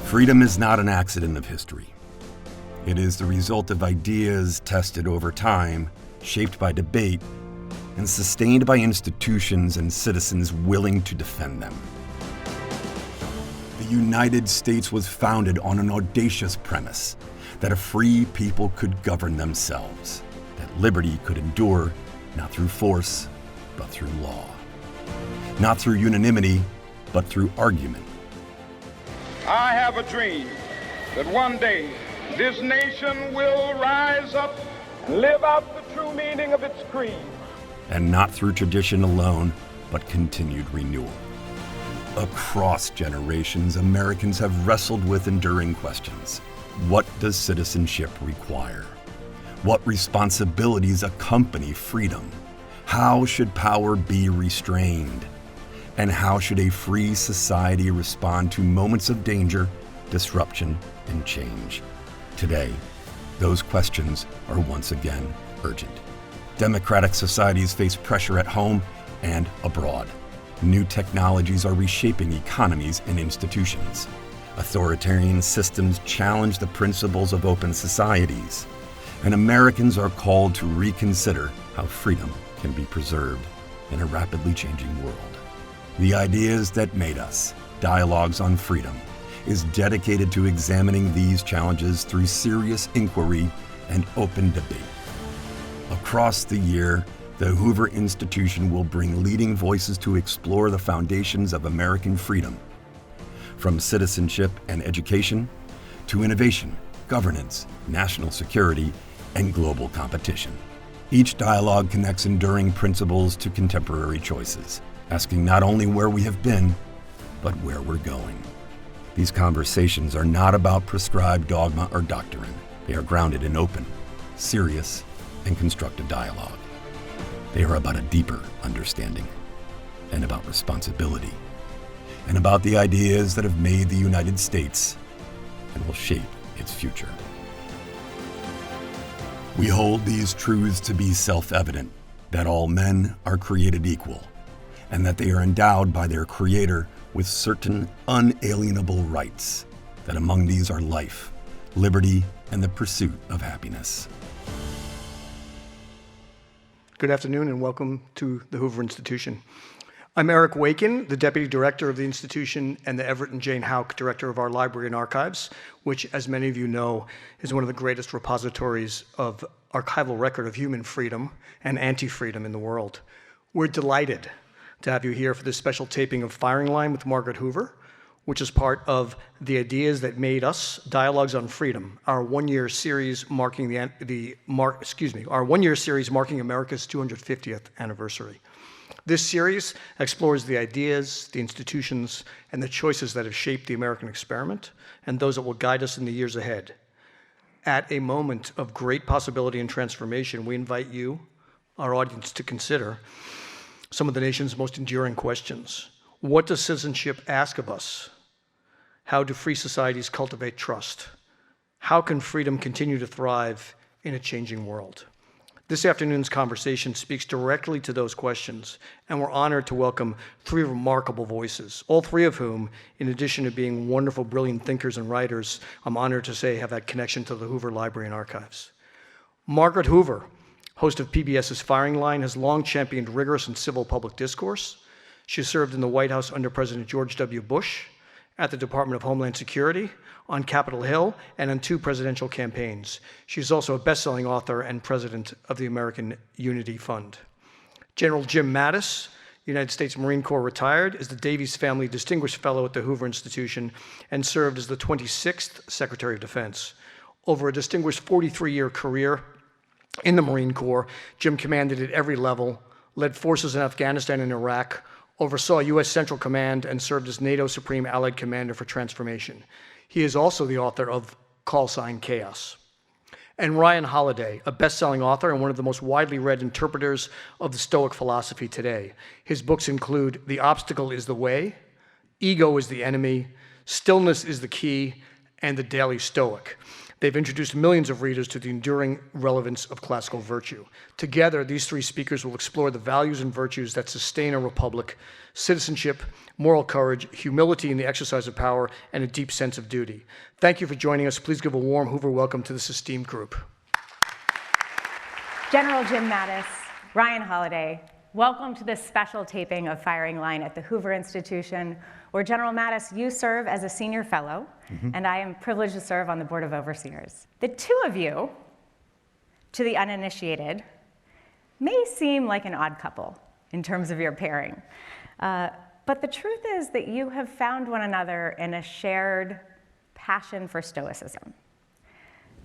Freedom is not an accident of history. It is the result of ideas tested over time, shaped by debate, and sustained by institutions and citizens willing to defend them. The United States was founded on an audacious premise that a free people could govern themselves, that liberty could endure not through force, but through law. Not through unanimity, but through argument. I have a dream that one day this nation will rise up and live out the true meaning of its creed. And not through tradition alone, but continued renewal. Across generations, Americans have wrestled with enduring questions. What does citizenship require? What responsibilities accompany freedom? How should power be restrained? And how should a free society respond to moments of danger, disruption, and change? Today, those questions are once again urgent. Democratic societies face pressure at home and abroad. New technologies are reshaping economies and institutions. Authoritarian systems challenge the principles of open societies. And Americans are called to reconsider how freedom can be preserved in a rapidly changing world. The Ideas That Made Us, Dialogues on Freedom, is dedicated to examining these challenges through serious inquiry and open debate. Across the year, the Hoover Institution will bring leading voices to explore the foundations of American freedom, from citizenship and education to innovation, governance, national security, and global competition. Each dialogue connects enduring principles to contemporary choices, asking not only where we have been, but where we're going. These conversations are not about prescribed dogma or doctrine. They are grounded in open, serious, and constructive dialogue. They are about a deeper understanding, and about responsibility, and about the ideas that have made the United States and will shape its future. We hold these truths to be self-evident, that all men are created equal, and that they are endowed by their Creator with certain unalienable rights, that among these are life, liberty, and the pursuit of happiness. Good afternoon and welcome to the Hoover Institution. I'm Eric Wakin, the Deputy Director of the Institution, and the Everett and Jane Hauk Director of our Library and Archives, which, as many of you know, is one of the greatest repositories of archival record of human freedom and anti-freedom in the world. We're delighted to have you here for this special taping of Firing Line with Margaret Hoover, which is part of The Ideas That Made Us, Dialogues on Freedom, our one-year series marking America's 250th anniversary. This series explores the ideas, the institutions, and the choices that have shaped the American experiment, and those that will guide us in the years ahead. At a moment of great possibility and transformation, we invite you, our audience, to consider some of the nation's most enduring questions. What does citizenship ask of us? How do free societies cultivate trust? How can freedom continue to thrive in a changing world? This afternoon's conversation speaks directly to those questions, and we're honored to welcome three remarkable voices, all three of whom, in addition to being wonderful, brilliant thinkers and writers, I'm honored to say have that connection to the Hoover Library and Archives. Margaret Hoover, host of PBS's Firing Line, has long championed rigorous and civil public discourse. She served in the White House under President George W. Bush, at the Department of Homeland Security, on Capitol Hill, and on 2 presidential campaigns. She's also a best-selling author and president of the American Unity Fund. General Jim Mattis, United States Marine Corps retired, is the Davies Family Distinguished Fellow at the Hoover Institution and served as the 26th Secretary of Defense. Over a distinguished 43-year career in the Marine Corps, Jim commanded at every level, led forces in Afghanistan and Iraq, oversaw U.S. Central Command, and served as NATO Supreme Allied Commander for Transformation. He is also the author of Call Sign Chaos. And Ryan Holiday, a best-selling author and one of the most widely read interpreters of the Stoic philosophy today. His books include The Obstacle is the Way, Ego is the Enemy, Stillness is the Key, and The Daily Stoic. They've introduced millions of readers to the enduring relevance of classical virtue. Together, these three speakers will explore the values and virtues that sustain a republic: citizenship, moral courage, humility in the exercise of power, and a deep sense of duty. Thank you for joining us. Please give a warm Hoover welcome to this esteemed group. General Jim Mattis, Ryan Holiday, welcome to this special taping of Firing Line at the Hoover Institution, where General Mattis, you serve as a senior fellow, and I am privileged to serve on the Board of Overseers. The two of you, to the uninitiated, may seem like an odd couple in terms of your pairing. But the truth is that you have found one another in a shared passion for Stoicism,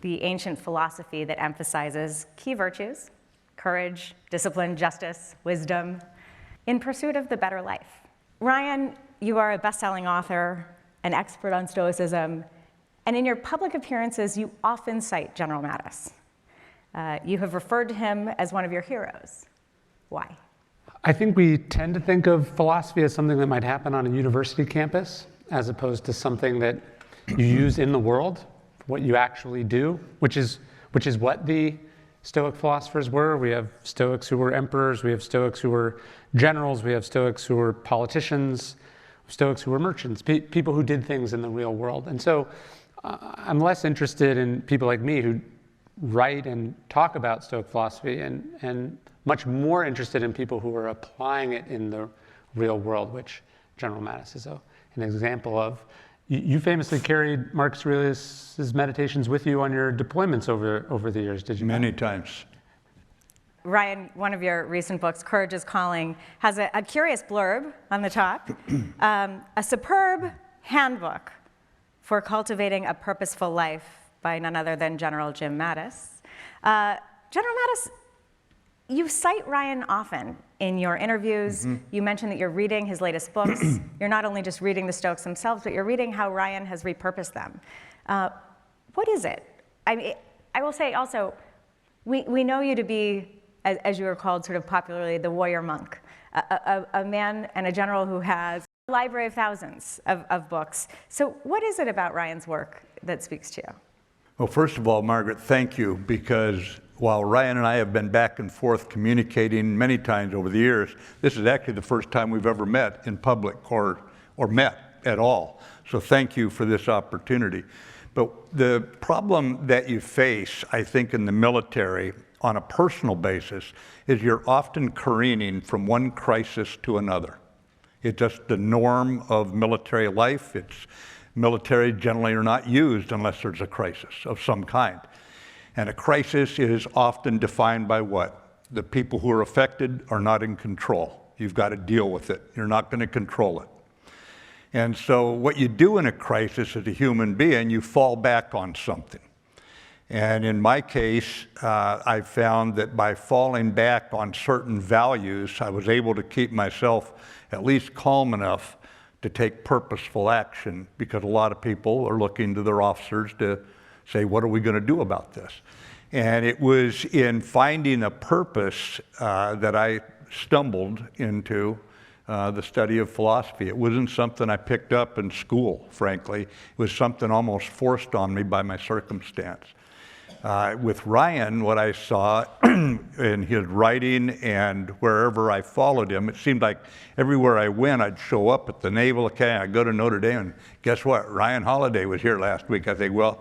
the ancient philosophy that emphasizes key virtues: courage, discipline, justice, wisdom, in pursuit of the better life. Ryan, you are a best-selling author, an expert on Stoicism, and in your public appearances, you often cite General Mattis. You have referred to him as one of your heroes. Why? I think we tend to think of philosophy as something that might happen on a university campus, as opposed to something that you use in the world, what you actually do, which is what the Stoic philosophers were. We have Stoics who were emperors, we have Stoics who were generals, we have Stoics who were politicians, Stoics who were merchants, people who did things in the real world. And so I'm less interested in people like me who write and talk about Stoic philosophy, and much more interested in people who are applying it in the real world, which General Mattis is an example of. You famously carried Marcus Aurelius' meditations with you on your deployments over the years, did you? Many times. Ryan, one of your recent books, Courage is Calling, has a curious blurb on the top, a superb handbook for cultivating a purposeful life by none other than General Jim Mattis. General Mattis, you cite Ryan often in your interviews. You mentioned that you're reading his latest books. You're not only just reading the Stoics themselves, but you're reading how Ryan has repurposed them. What is it? I will say also, we know you to be, as you are called sort of popularly, the warrior monk, a man and a general who has a library of thousands of books. So what is it about Ryan's work that speaks to you? Well, first of all, Margaret, thank you, because while Ryan and I have been back and forth communicating many times over the years, this is actually the first time we've ever met in public or met at all. So thank you for this opportunity. But the problem that you face, I think, in the military on a personal basis is you're often careening from one crisis to another. It's just the norm of military life. Military generally are not used unless there's a crisis of some kind. And a crisis is often defined by what? The people who are affected are not in control. You've got to deal with it. You're not going to control it. And so what you do in a crisis as a human being, you fall back on something. And in my case, I found that by falling back on certain values, I was able to keep myself at least calm enough to take purposeful action, because a lot of people are looking to their officers to say, what are we going to do about this? And it was in finding a purpose that I stumbled into the study of philosophy. It wasn't something I picked up in school, frankly. It was something almost forced on me by my circumstance. With Ryan, what I saw in his writing and wherever I followed him, it seemed like everywhere I went, I'd show up at the Naval Academy. I'd go to Notre Dame, and guess what? Ryan Holiday was here last week. I think, well,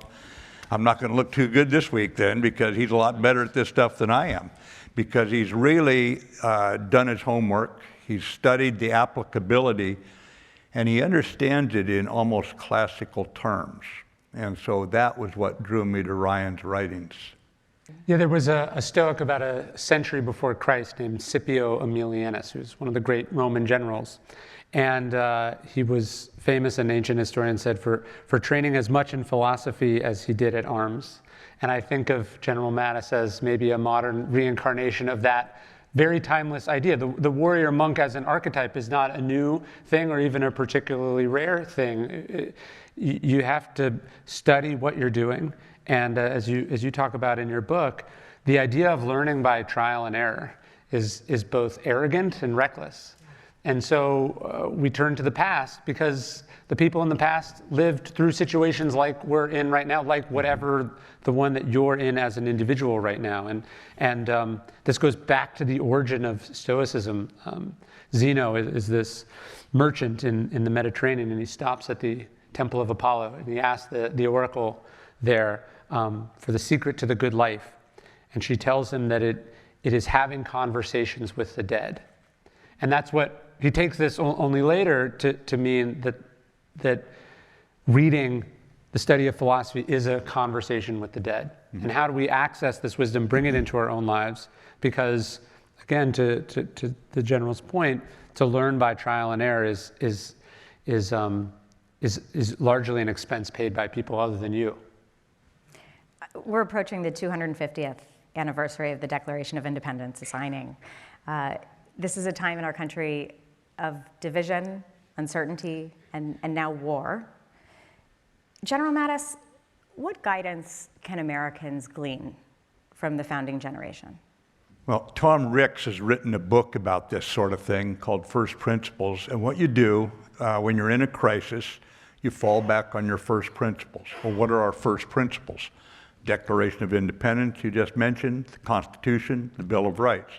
I'm not going to look too good this week then, because he's a lot better at this stuff than I am, because he's really done his homework. He's studied the applicability, and he understands it in almost classical terms. And so that was what drew me to Ryan's writings. Yeah, there was a Stoic about a century before Christ named Scipio Aemilianus, who's one of the great Roman generals. And he was famous, an ancient historian said, for training as much in philosophy as he did at arms. And I think of General Mattis as maybe a modern reincarnation of that very timeless idea. The warrior monk as an archetype is not a new thing or even a particularly rare thing. You have to study what you're doing. And as you talk about in your book, the idea of learning by trial and error is both arrogant and reckless. And so we turn to the past because the people in the past lived through situations like we're in right now, like whatever the one that you're in as an individual right now. And this goes back to the origin of Stoicism. Zeno is this merchant in the Mediterranean, and he stops at the Temple of Apollo, and he asks the oracle there for the secret to the good life. And she tells him that it is having conversations with the dead. And that's what he takes this only later to mean that reading the study of philosophy is a conversation with the dead. Mm-hmm. And how do we access this wisdom, bring it into our own lives? Because, again, to the general's point, to learn by trial and error is largely an expense paid by people other than you. We're approaching the 250th anniversary of the Declaration of Independence, the signing. This is a time in our country of division, uncertainty, and now war. General Mattis, what guidance can Americans glean from the founding generation? Well, Tom Ricks has written a book about this sort of thing called First Principles. And what you do when you're in a crisis, you fall back on your first principles. Well, what are our first principles? Declaration of Independence, you just mentioned, the Constitution, the Bill of Rights.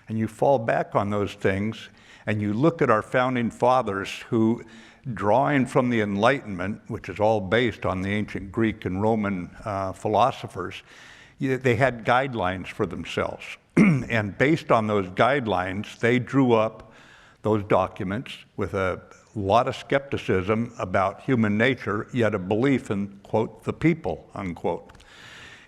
And you fall back on those things, and you look at our founding fathers who, drawing from the Enlightenment, which is all based on the ancient Greek and Roman philosophers, they had guidelines for themselves. And based on those guidelines, they drew up those documents with a lot of skepticism about human nature, yet a belief in, quote, the people, unquote.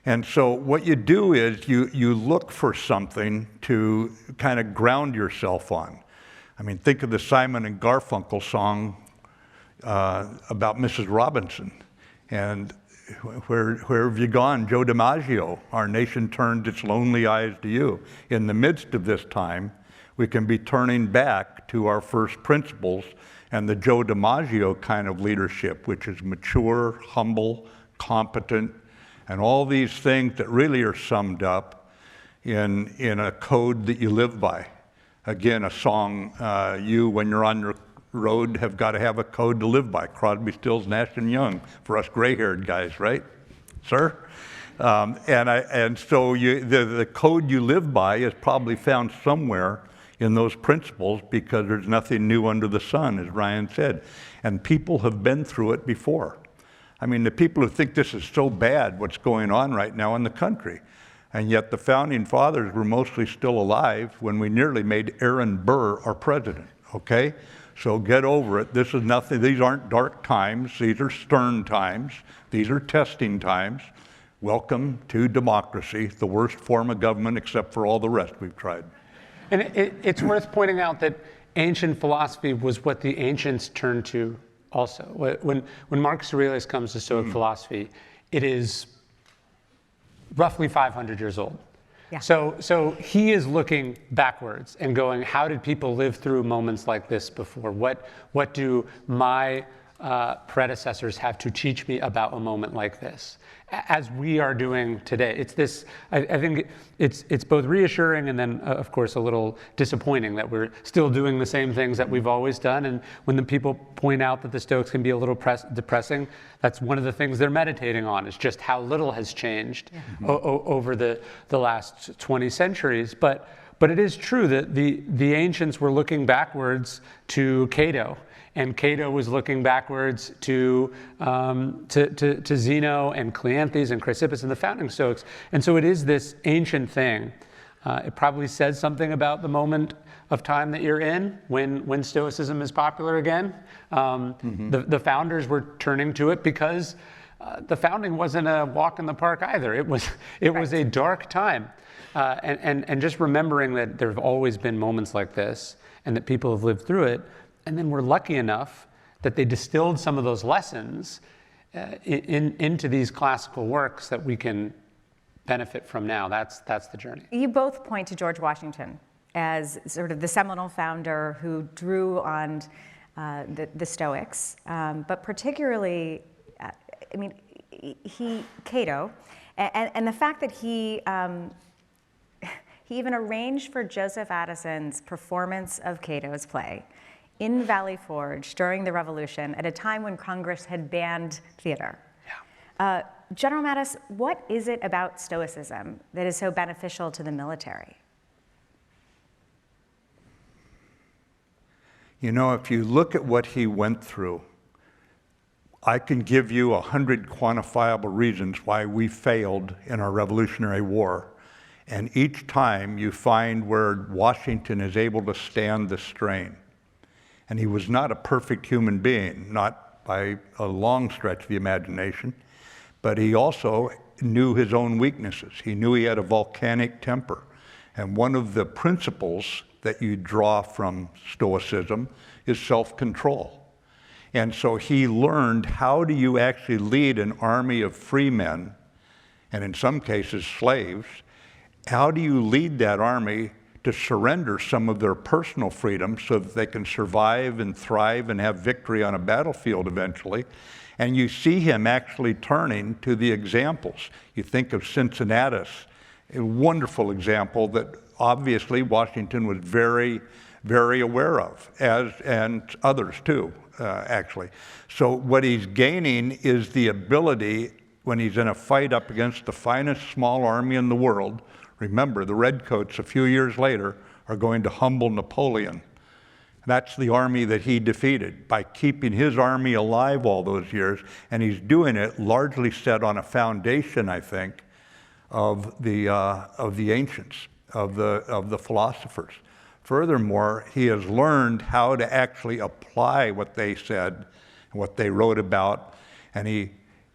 And so what you do is you look for something to kind of ground yourself on. I mean, think of the Simon and Garfunkel song about Mrs. Robinson. And where have you gone, Joe DiMaggio? Our nation turned its lonely eyes to you. In the midst of this time, we can be turning back to our first principles and the Joe DiMaggio kind of leadership, which is mature, humble, competent, and all these things that really are summed up in a code that you live by. Again, a song, you, when you're on your road, have got to have a code to live by. Crosby, Stills, Nash & Young, for us gray-haired guys, right, sir? And so the code you live by is probably found somewhere in those principles, because there's nothing new under the sun, as Ryan said. And people have been through it before. I mean, the people who think this is so bad, what's going on right now in the country. And yet the founding fathers were mostly still alive when we nearly made Aaron Burr our president, okay? So get over it. This is nothing, these aren't dark times. These are stern times. These are testing times. Welcome to democracy, the worst form of government except for all the rest we've tried. And it's worth pointing out that ancient philosophy was what the ancients turned to also. When Marcus Aurelius comes to Stoic philosophy, it is roughly 500 years old. Yeah. So he is looking backwards and going, how did people live through moments like this before? What do my predecessors have to teach me about a moment like this, as we are doing today? It's this, I think it's both reassuring and then, of course, a little disappointing that we're still doing the same things that we've always done. And when the people point out that the Stoics can be a little depressing, that's one of the things they're meditating on, is just how little has changed over the last 20 centuries. But it is true that the ancients were looking backwards to Cato, and Cato was looking backwards to Zeno and Cleanthes and Chrysippus and the founding Stoics. And so it is this ancient thing. It probably says something about the moment of time that you're in when Stoicism is popular again. The founders were turning to it because the founding wasn't a walk in the park either. It was a dark time. And just remembering that there have always been moments like this and that people have lived through it. And then we're lucky enough that they distilled some of those lessons into these classical works that we can benefit from now. That's the journey. You both point to George Washington as sort of the seminal founder who drew on the Stoics, but particularly, Cato, and the fact that he He even arranged for Joseph Addison's performance of Cato's play in Valley Forge during the Revolution at a time when Congress had banned theater. Yeah. General Mattis, what is it about Stoicism that is so beneficial to the military? You know, if you look at what he went through, I can give you 100 quantifiable reasons why we failed in our Revolutionary War. And each time you find where Washington is able to stand the strain. And he was not a perfect human being, not by a long stretch of the imagination, but he also knew his own weaknesses. He knew he had a volcanic temper. And one of the principles that you draw from Stoicism is self-control. And so he learned, how do you actually lead an army of free men, and in some cases slaves? How do you lead that army to surrender some of their personal freedom so that they can survive and thrive and have victory on a battlefield eventually? And you see him actually turning to the examples. You think of Cincinnatus, a wonderful example that obviously Washington was very, very aware of, and others too, actually. So what he's gaining is the ability, when he's in a fight up against the finest small army in the world. Remember, the Redcoats a few years later are going to humble Napoleon. That's the army that he defeated by keeping his army alive all those years, and he's doing it largely set on a foundation, I think, of the ancients, of the philosophers. Furthermore, he has learned how to actually apply what they said and what they wrote about, and he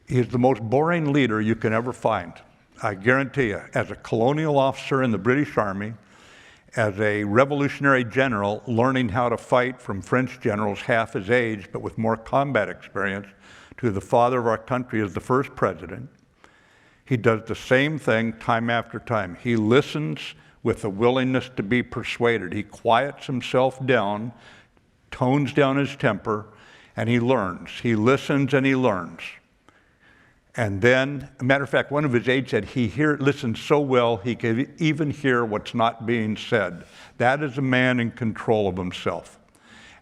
is the most boring leader you can ever find. I guarantee you, as a colonial officer in the British Army, as a revolutionary general learning how to fight from French generals half his age but with more combat experience, to the father of our country as the first president, he does the same thing time after time. He listens with a willingness to be persuaded. He quiets himself down, tones down his temper, and he learns. He listens and he learns. And then, a matter of fact, one of his aides said he listens so well he can even hear what's not being said. That is a man in control of himself.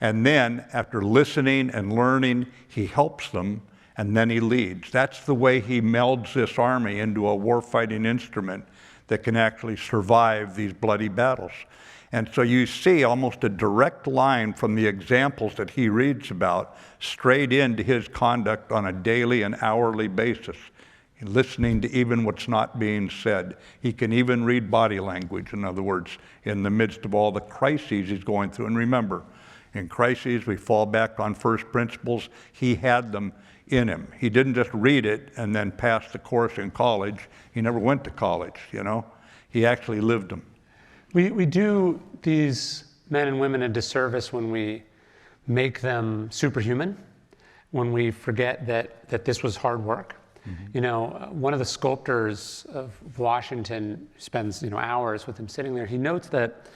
And then, after listening and learning, he helps them, and then he leads. That's the way he melds this army into a war-fighting instrument that can actually survive these bloody battles. And so you see almost a direct line from the examples that he reads about straight into his conduct on a daily and hourly basis, listening to even what's not being said. He can even read body language, in other words, in the midst of all the crises he's going through. And remember, in crises, we fall back on first principles. He had them in him. He didn't just read it and then pass the course in college. He never went to college, you know. He actually lived them. We do these men and women a disservice when we make them superhuman, when we forget that this was hard work. Mm-hmm. You know, one of the sculptors of Washington spends, hours with him sitting there. He notes that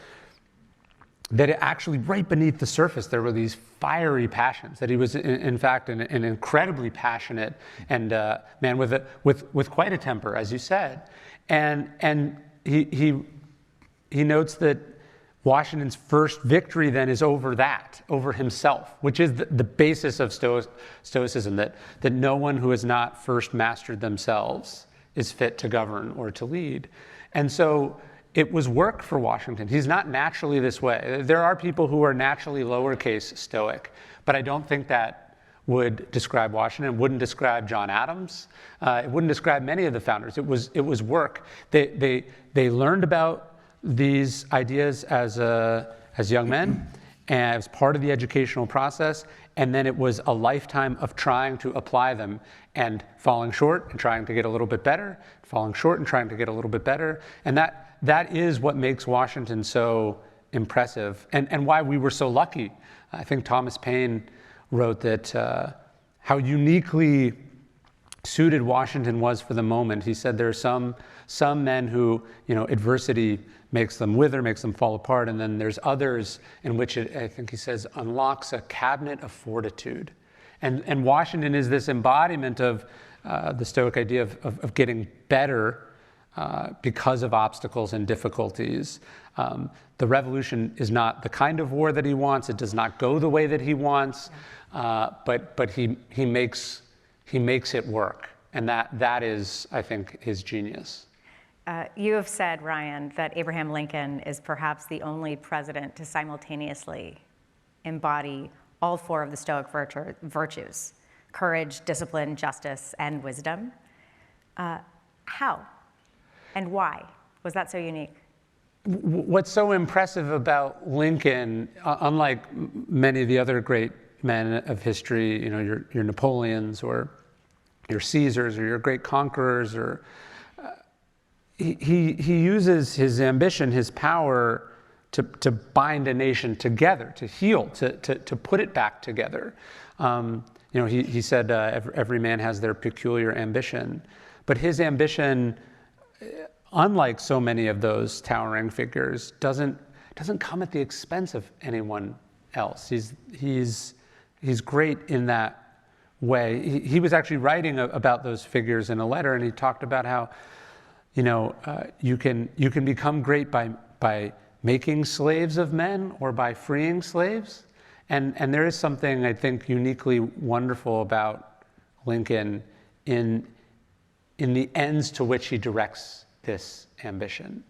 actually right beneath the surface there were these fiery passions, that he was in fact an incredibly passionate and man with quite a temper, as you said. And he notes that Washington's first victory then is over himself, which is the basis of Stoicism, that no one who has not first mastered themselves is fit to govern or to lead. And so it was work for Washington. He's not naturally this way. There are people who are naturally lowercase Stoic, but I don't think that would describe Washington. It wouldn't describe John Adams. It wouldn't describe many of the founders. It was work. They learned about these ideas as young men, and as part of the educational process, and then it was a lifetime of trying to apply them and falling short and trying to get a little bit better, falling short and trying to get a little bit better. And that is what makes Washington so impressive, and why we were so lucky. I think Thomas Paine wrote that how uniquely suited Washington was for the moment. He said there are some men who, adversity makes them wither, makes them fall apart, and then there's others in which it, I think he says, unlocks a cabinet of fortitude. And Washington is this embodiment of the Stoic idea of getting better because of obstacles and difficulties. The revolution is not the kind of war that he wants. It does not go the way that he wants, but he makes it work. And that is, I think, his genius. You have said, Ryan, that Abraham Lincoln is perhaps the only president to simultaneously embody all four of the Stoic virtues: courage, discipline, justice, and wisdom. How and why was that so unique? What's so impressive about Lincoln, unlike many of the other great men of history, your Napoleons or your Caesars or your great conquerors, or he uses his ambition, his power to bind a nation together, to heal, to put it back together. He said every man has their peculiar ambition, but his ambition, unlike so many of those towering figures, doesn't come at the expense of anyone else. He's great in that way. He was actually writing about those figures in a letter, and he talked about how you can become great by making slaves of men or by freeing slaves. And there is something, I think, uniquely wonderful about Lincoln in the ends to which he directs this ambition.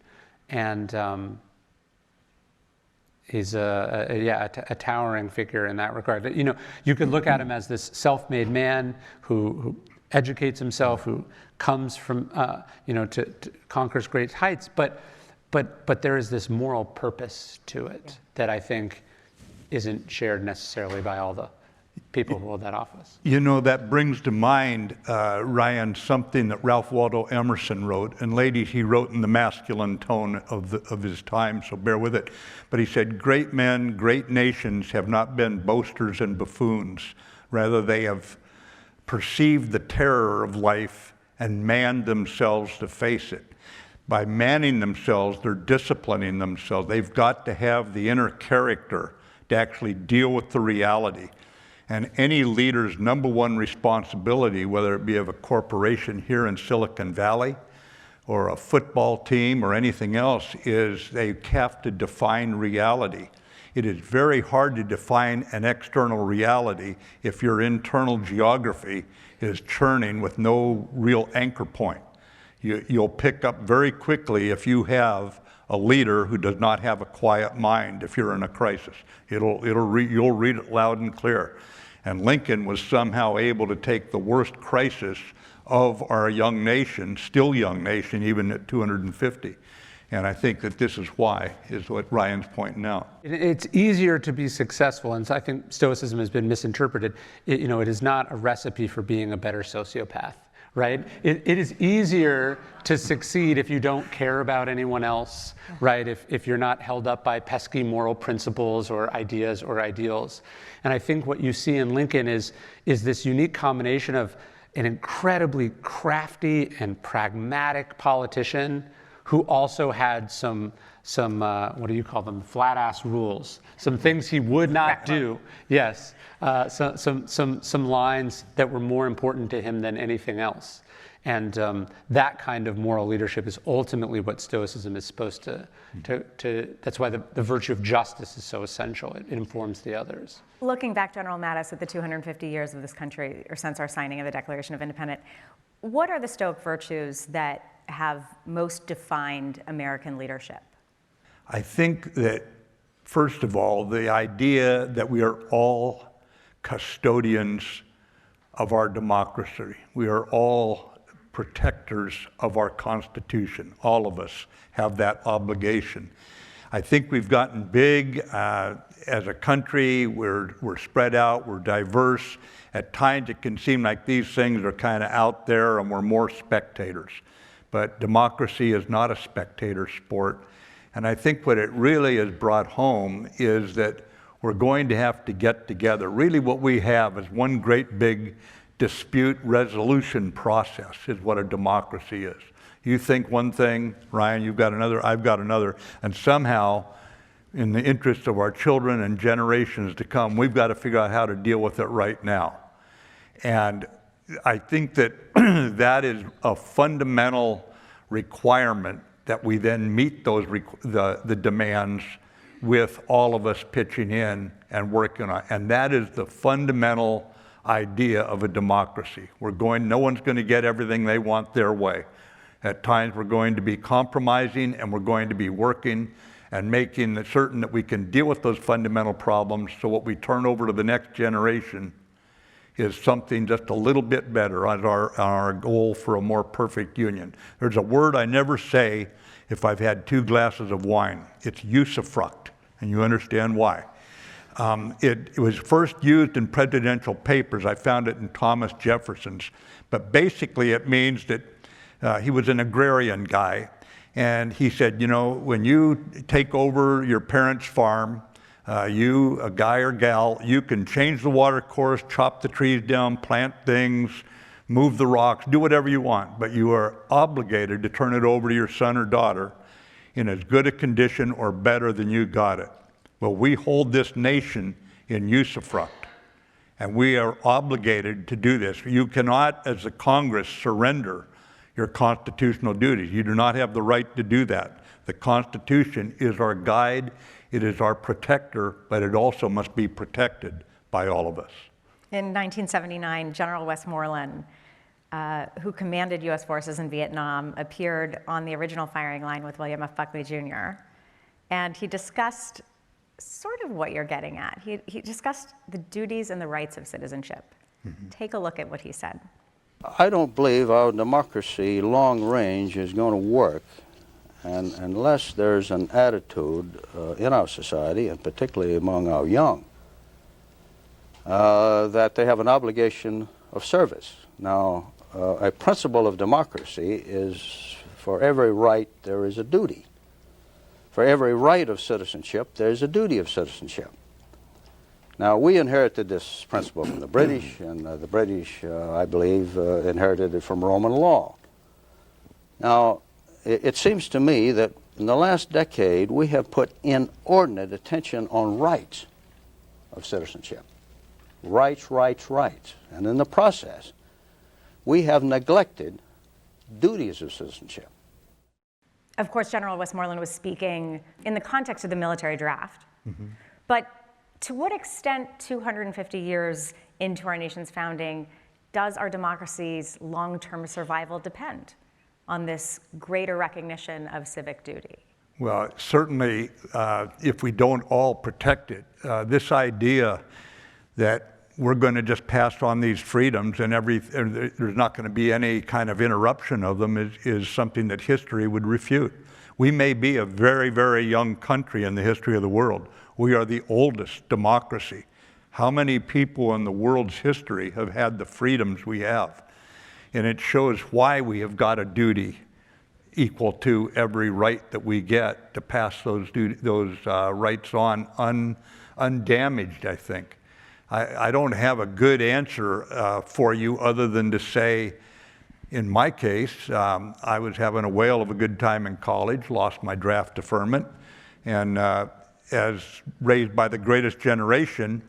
And he's a towering figure in that regard. You could look at him as this self-made man who educates himself, who comes from, to conquers great heights, but there is this moral purpose to it that I think isn't shared necessarily by all the people who hold that office. That brings to mind, Ryan, something that Ralph Waldo Emerson wrote. And ladies, he wrote in the masculine tone of his time, so bear with it. But he said, "Great men, great nations have not been boasters and buffoons. Rather, they have perceived the terror of life and manned themselves to face it." By manning themselves, they're disciplining themselves. They've got to have the inner character to actually deal with the reality. And any leader's number one responsibility, whether it be of a corporation here in Silicon Valley or a football team or anything else, is they have to define reality. It is very hard to define an external reality if your internal geography is churning with no real anchor point. You'll pick up very quickly if you have a leader who does not have a quiet mind. If you're in a crisis, you'll read it loud and clear. And Lincoln was somehow able to take the worst crisis of our young nation, still young nation, even at 250. And I think that this is why, is what Ryan's pointing out. It's easier to be successful, and so I think Stoicism has been misinterpreted. It is not a recipe for being a better sociopath, right? It is easier to succeed if you don't care about anyone else, right? If you're not held up by pesky moral principles or ideas or ideals. And I think what you see in Lincoln is this unique combination of an incredibly crafty and pragmatic politician who also had some what do you call them, flat ass rules, some things he would not do. Yes, some lines that were more important to him than anything else. And that kind of moral leadership is ultimately what Stoicism is supposed to that's why the virtue of justice is so essential. It informs the others. Looking back, General Mattis, at the 250 years of this country, or since our signing of the Declaration of Independence, what are the Stoic virtues that have most defined American leadership? I think that, first of all, the idea that we are all custodians of our democracy. We are all protectors of our Constitution. All of us have that obligation. I think we've gotten big as a country. We're spread out, we're diverse. At times it can seem like these things are kind of out there and we're more spectators. But democracy is not a spectator sport. And I think what it really has brought home is that we're going to have to get together. Really what we have is one great big dispute resolution process is what a democracy is. You think one thing, Ryan, you've got another, I've got another, and somehow, in the interest of our children and generations to come, we've got to figure out how to deal with it right now. And I think that that is a fundamental requirement that we then meet those the demands with all of us pitching in and working on it. And that is the fundamental idea of a democracy. No one's going to get everything they want their way. At times we're going to be compromising, and we're going to be working and making certain that we can deal with those fundamental problems, so what we turn over to the next generation is something just a little bit better on our goal for a more perfect union. There's a word I never say if I've had 2 glasses of wine. It's usufruct, and you understand why. It was first used in presidential papers. I found it in Thomas Jefferson's. But basically it means that he was an agrarian guy. And he said, you know, when you take over your parents' farm, you, a guy or gal, you can change the water course, chop the trees down, plant things, move the rocks, do whatever you want. But you are obligated to turn it over to your son or daughter in as good a condition or better than you got it. Well, we hold this nation in usufruct, and we are obligated to do this. You cannot, as the Congress, surrender your constitutional duties. You do not have the right to do that. The Constitution is our guide, it is our protector, but it also must be protected by all of us. In 1979, General Westmoreland, who commanded U.S. forces in Vietnam, appeared on the original firing line with William F. Buckley Jr., and he discussed sort of what you're getting at. He discussed the duties and the rights of citizenship. Mm-hmm. Take a look at what he said. I don't believe our democracy long range is going to work unless there's an attitude in our society, and particularly among our young, that they have an obligation of service. Now, a principle of democracy is for every right there is a duty. For every right of citizenship, there's a duty of citizenship. Now, we inherited this principle from the British, and the British, I believe, inherited it from Roman law. Now, it seems to me that in the last decade, we have put inordinate attention on rights of citizenship. Rights, rights, rights. And in the process, we have neglected duties of citizenship. Of course, General Westmoreland was speaking in the context of the military draft. Mm-hmm. But to what extent, 250 years into our nation's founding, does our democracy's long-term survival depend on this greater recognition of civic duty? Well, certainly, if we don't all protect it, this idea that we're going to just pass on these freedoms and there's not going to be any kind of interruption of them is something that history would refute. We may be a very, very young country in the history of the world. We are the oldest democracy. How many people in the world's history have had the freedoms we have? And it shows why we have got a duty equal to every right that we get to pass those rights on undamaged, I think. I don't have a good answer for you other than to say, in my case, I was having a whale of a good time in college, lost my draft deferment, and as raised by the greatest generation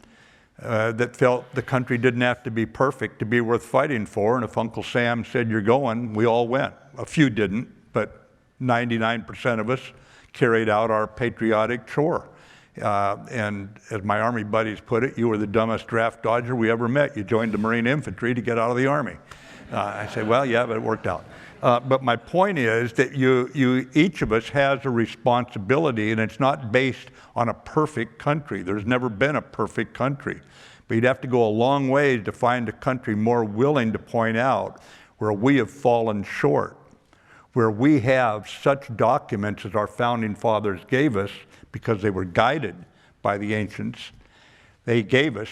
that felt the country didn't have to be perfect to be worth fighting for, and if Uncle Sam said you're going, we all went. A few didn't, but 99% of us carried out our patriotic chore. And as my Army buddies put it, you were the dumbest draft dodger we ever met. You joined the Marine Infantry to get out of the Army. I said, well, yeah, but it worked out. But my point is that each of us has a responsibility, and it's not based on a perfect country. There's never been a perfect country. But you'd have to go a long way to find a country more willing to point out where we have fallen short, where we have such documents as our founding fathers gave us, because they were guided by the ancients. They gave us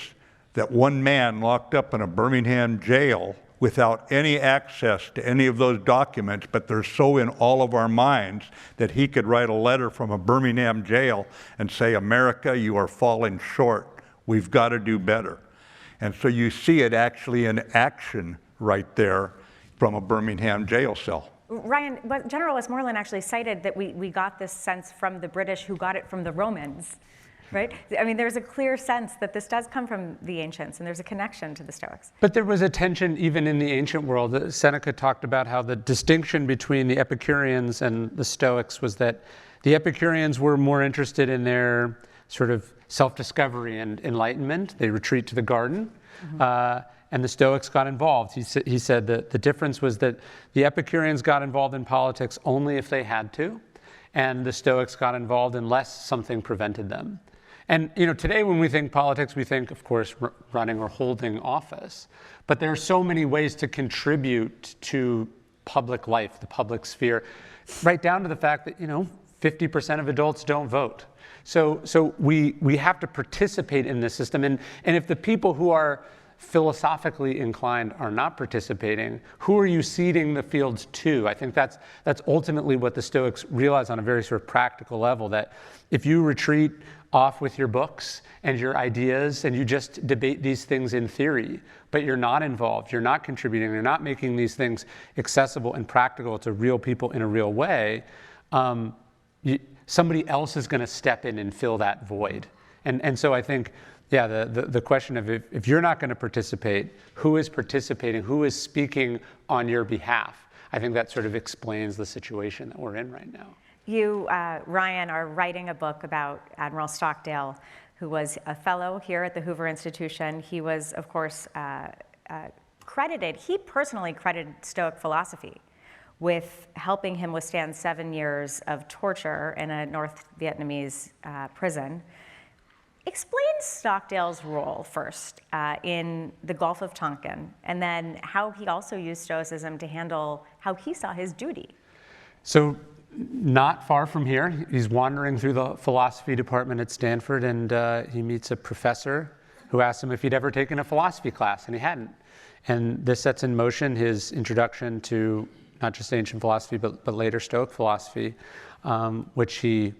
that one man locked up in a Birmingham jail without any access to any of those documents, but they're so in all of our minds that he could write a letter from a Birmingham jail and say, America, you are falling short. We've got to do better. And so you see it actually in action right there from a Birmingham jail cell. Ryan, General Westmoreland actually cited that we got this sense from the British, who got it from the Romans. right? I mean, there's a clear sense that this does come from the ancients, and there's a connection to the Stoics. But there was a tension even in the ancient world. Seneca talked about how the distinction between the Epicureans and the Stoics was that the Epicureans were more interested in their sort of self-discovery and enlightenment. They retreat to the garden. And the Stoics got involved. He said that the difference was that the Epicureans got involved in politics only if they had to, and the Stoics got involved unless something prevented them. And today when we think politics, we think, of course, running or holding office. But there are so many ways to contribute to public life, the public sphere, right down to the fact that 50% of adults don't vote. So we have to participate in this system. And if the people who are philosophically inclined are not participating, who are you ceding the fields to? I think that's ultimately what the Stoics realize on a very sort of practical level, that if you retreat off with your books and your ideas and you just debate these things in theory, but you're not involved, you're not contributing, you're not making these things accessible and practical to real people in a real way, somebody else is going to step in and fill that void. And so I think, the question of if you're not going to participate, who is participating, who is speaking on your behalf? I think that sort of explains the situation that we're in right now. You, Ryan, are writing a book about Admiral Stockdale, who was a fellow here at the Hoover Institution. He was, of course, he personally credited Stoic philosophy with helping him withstand 7 years of torture in a North Vietnamese prison. Explain Stockdale's role first in the Gulf of Tonkin, and then how he also used Stoicism to handle how he saw his duty. So not far from here, he's wandering through the philosophy department at Stanford, and he meets a professor who asks him if he'd ever taken a philosophy class, and he hadn't. And this sets in motion his introduction to not just ancient philosophy, but later Stoic philosophy, which he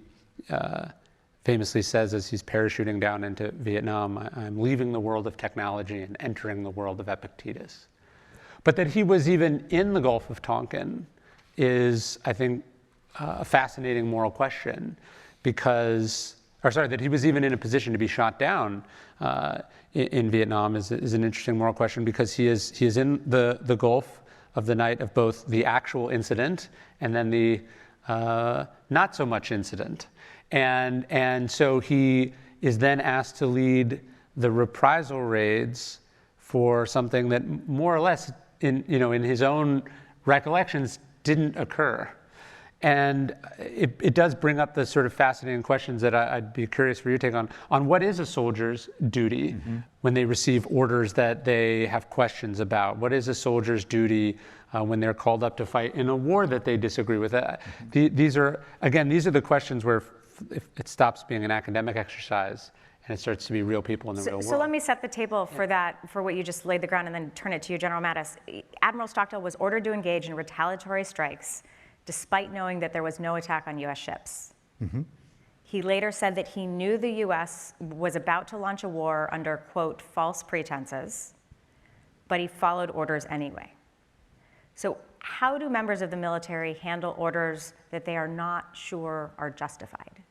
famously says as he's parachuting down into Vietnam, I'm leaving the world of technology and entering the world of Epictetus. But that he was even in the Gulf of Tonkin is, I think, a fascinating moral question that he was even in a position to be shot down in Vietnam is an interesting moral question, because he is in the Gulf of the night of both the actual incident and then the not so much incident. And so he is then asked to lead the reprisal raids for something that more or less in his own recollections didn't occur. And it does bring up the sort of fascinating questions that I'd be curious for your take on what is a soldier's duty when they receive orders that they have questions about? What is a soldier's duty when they're called up to fight in a war that they disagree with? These are the questions where it stops being an academic exercise and it starts to be real people in the real world. So let me set the table for that, for what you just laid the ground, and then turn it to you, General Mattis. Admiral Stockdale was ordered to engage in retaliatory strikes despite knowing that there was no attack on U.S. ships. He later said that he knew the U.S. was about to launch a war under, quote, false pretenses, but he followed orders anyway. So how do members of the military handle orders that they are not sure are justified?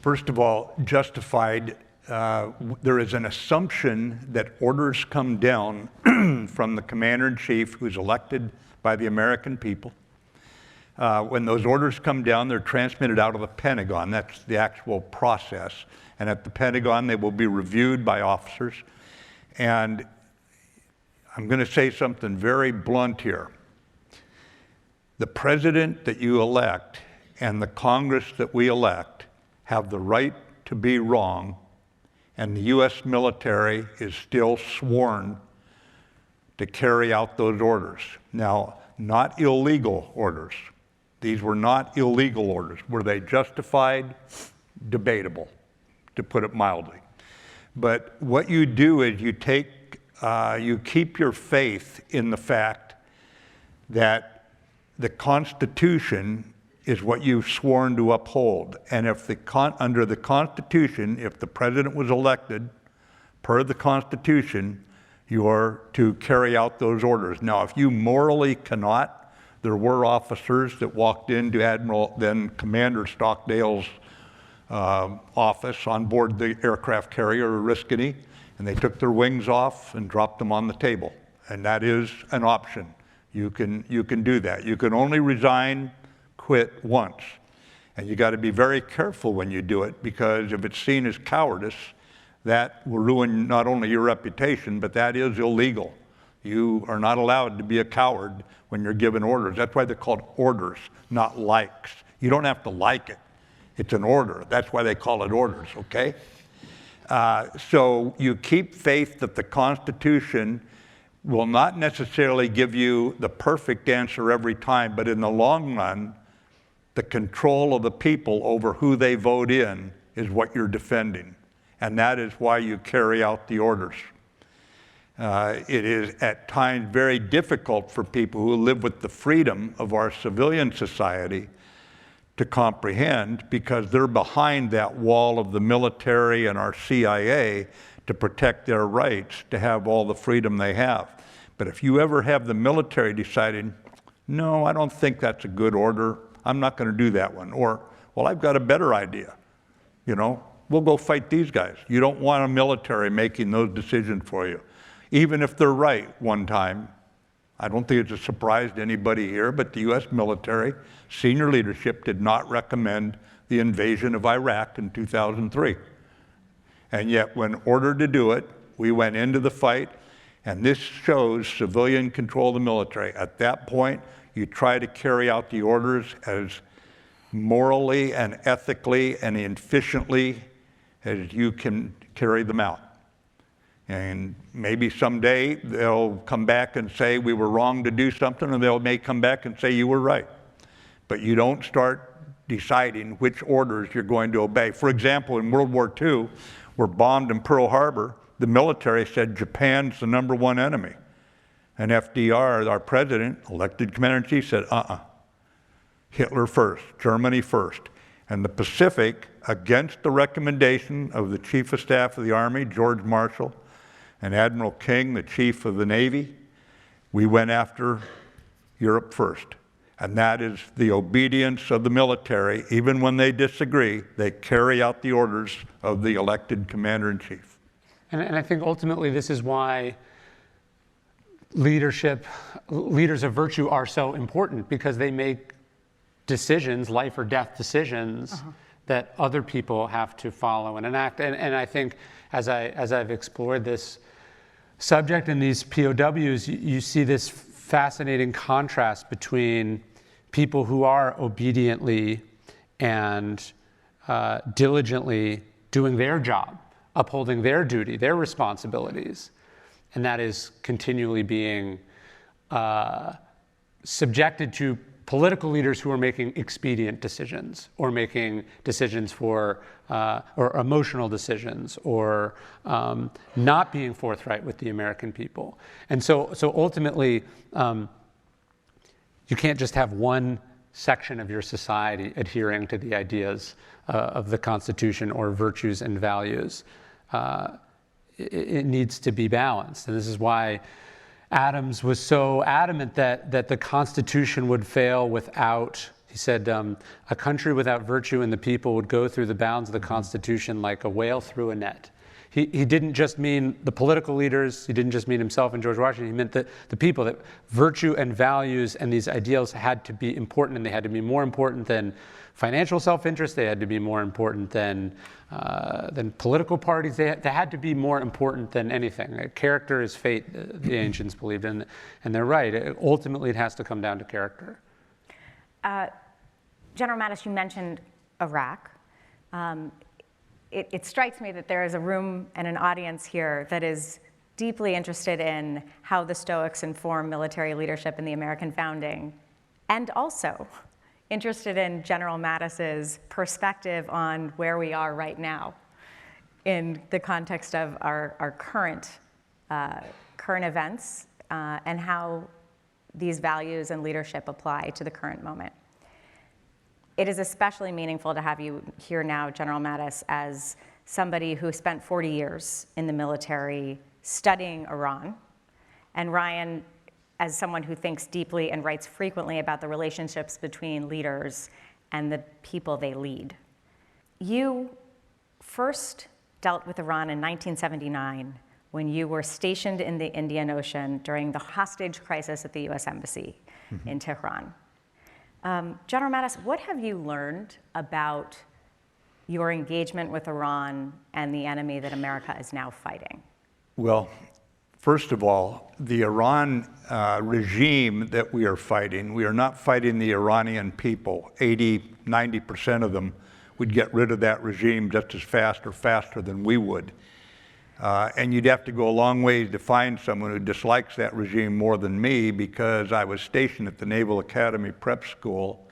First of all, justified, there is an assumption that orders come down from the commander-in-chief who's elected by the American people. When those orders come down, they're transmitted out of the Pentagon. That's the actual process. And at the Pentagon, they will be reviewed by officers. And I'm going to say something very blunt here. The president that you elect and the Congress that we elect have the right to be wrong, and the U.S. military is still sworn to carry out those orders. Now, not illegal orders. These were not illegal orders. Were they justified? Debatable, to put it mildly. But what you do is you keep your faith in the fact that the Constitution is what you've sworn to uphold. And if under the Constitution, if the president was elected per the Constitution, you're to carry out those orders. Now, if you morally cannot, there were officers that walked into then Commander Stockdale's office on board the aircraft carrier Oriskany, and they took their wings off and dropped them on the table. And that is an option. You can do that. You can only resign, quit once. And you got to be very careful when you do it, because if it's seen as cowardice, that will ruin not only your reputation, but that is illegal. You are not allowed to be a coward when you're given orders. That's why they're called orders, not likes. You don't have to like it. It's an order. That's why they call it orders, okay? So you keep faith that the Constitution will not necessarily give you the perfect answer every time, but in the long run, the control of the people over who they vote in is what you're defending. And that is why you carry out the orders. It is at times very difficult for people who live with the freedom of our civilian society to comprehend, because they're behind that wall of the military and our CIA to protect their rights to have all the freedom they have. But if you ever have the military deciding, no, I don't think that's a good order, I'm not going to do that one, or, well, I've got a better idea, we'll go fight these guys. You don't want a military making those decisions for you. Even if they're right one time, I don't think it's a surprise to anybody here, but the U.S. military, senior leadership did not recommend the invasion of Iraq in 2003. And yet, when ordered to do it, we went into the fight, and this shows civilian control of the military. At that point, you try to carry out the orders as morally and ethically and efficiently as you can carry them out. And maybe someday they'll come back and say we were wrong to do something, and they may come back and say you were right. But you don't start deciding which orders you're going to obey. For example, in World War II, we're bombed in Pearl Harbor, the military said Japan's the #1 enemy. And FDR, our president, elected commander-in-chief, said, Hitler first, Germany first. And the Pacific, against the recommendation of the Chief of Staff of the Army, George Marshall, and Admiral King, the Chief of the Navy, we went after Europe first. And that is the obedience of the military. Even when they disagree, they carry out the orders of the elected commander-in-chief. And I think ultimately this is why leaders of virtue are so important, because they make decisions, life or death decisions, that other people have to follow and enact. And I think as I've explored this subject in these POWs, you see this fascinating contrast between people who are obediently and diligently doing their job, upholding their duty, their responsibilities, and that is continually being subjected to political leaders who are making expedient decisions, or making decisions for, or emotional decisions, or not being forthright with the American people. And so ultimately, you can't just have one section of your society adhering to the ideas of the Constitution or virtues and values. It needs to be balanced. And this is why Adams was so adamant that the Constitution would fail without, he said, a country without virtue and the people would go through the bounds of the Constitution like a whale through a net. He didn't just mean the political leaders, he didn't just mean himself and George Washington, he meant the people, that virtue and values and these ideals had to be important, and they had to be more important than financial self-interest, they had to be more important than political parties, they had to be more important than anything. Character is fate, the ancients believed, and they're right. Ultimately, it has to come down to character. General Mattis, you mentioned Iraq. It strikes me that there is a room and an audience here that is deeply interested in how the Stoics inform military leadership in the American founding, and also interested in General Mattis's perspective on where we are right now in the context of our current events and how these values and leadership apply to the current moment. It is especially meaningful to have you here now, General Mattis, as somebody who spent 40 years in the military studying Iran, and Ryan, as someone who thinks deeply and writes frequently about the relationships between leaders and the people they lead. You first dealt with Iran in 1979 when you were stationed in the Indian Ocean during the hostage crisis at the US Embassy in Tehran. General Mattis, what have you learned about your engagement with Iran and the enemy that America is now fighting? Well, first of all, the Iran regime that we are fighting, we are not fighting the Iranian people. 80, 90% of them would get rid of that regime just as fast or faster than we would. And you'd have to go a long ways to find someone who dislikes that regime more than me, because I was stationed at the Naval Academy Prep School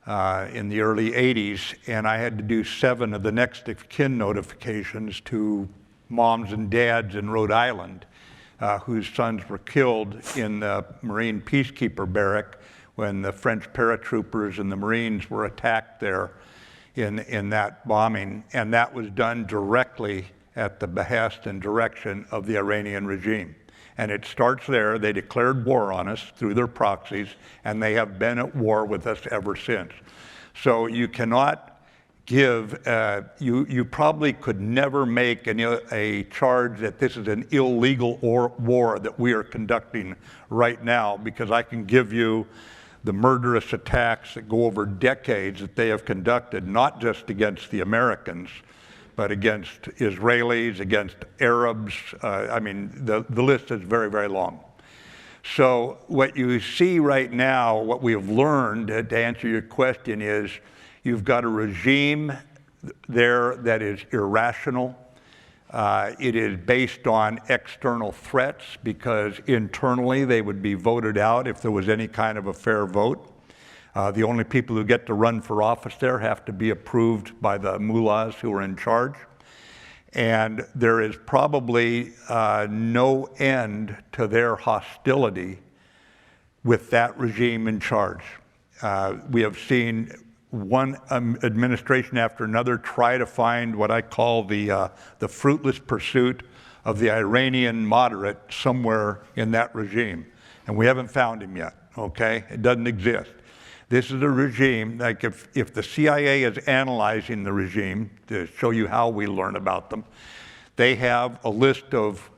in the early 80s, and I had to do 7 of the next of kin notifications to moms and dads in Rhode Island whose sons were killed in the Marine Peacekeeper barrack when the French paratroopers and the Marines were attacked there in that bombing. And that was done directly at the behest and direction of the Iranian regime. And it starts there. They declared war on us through their proxies, and they have been at war with us ever since. So you cannot give, you probably could never make a charge that this is an illegal war that we are conducting right now, because I can give you the murderous attacks that go over decades that they have conducted, not just against the Americans, but against Israelis, against Arabs. I mean, the list is very, very long. So what you see right now, what we have learned, to answer your question, is you've got a regime there that is irrational. It is based on external threats, because internally they would be voted out if there was any kind of a fair vote. The only people who get to run for office there have to be approved by the mullahs who are in charge. And there is probably no end to their hostility with that regime in charge. We have seen one administration after another try to find what I call the fruitless pursuit of the Iranian moderate somewhere in that regime. And we haven't found him yet, okay? It doesn't exist. This is a regime, like if the CIA is analyzing the regime, to show you how we learn about them, they have a list of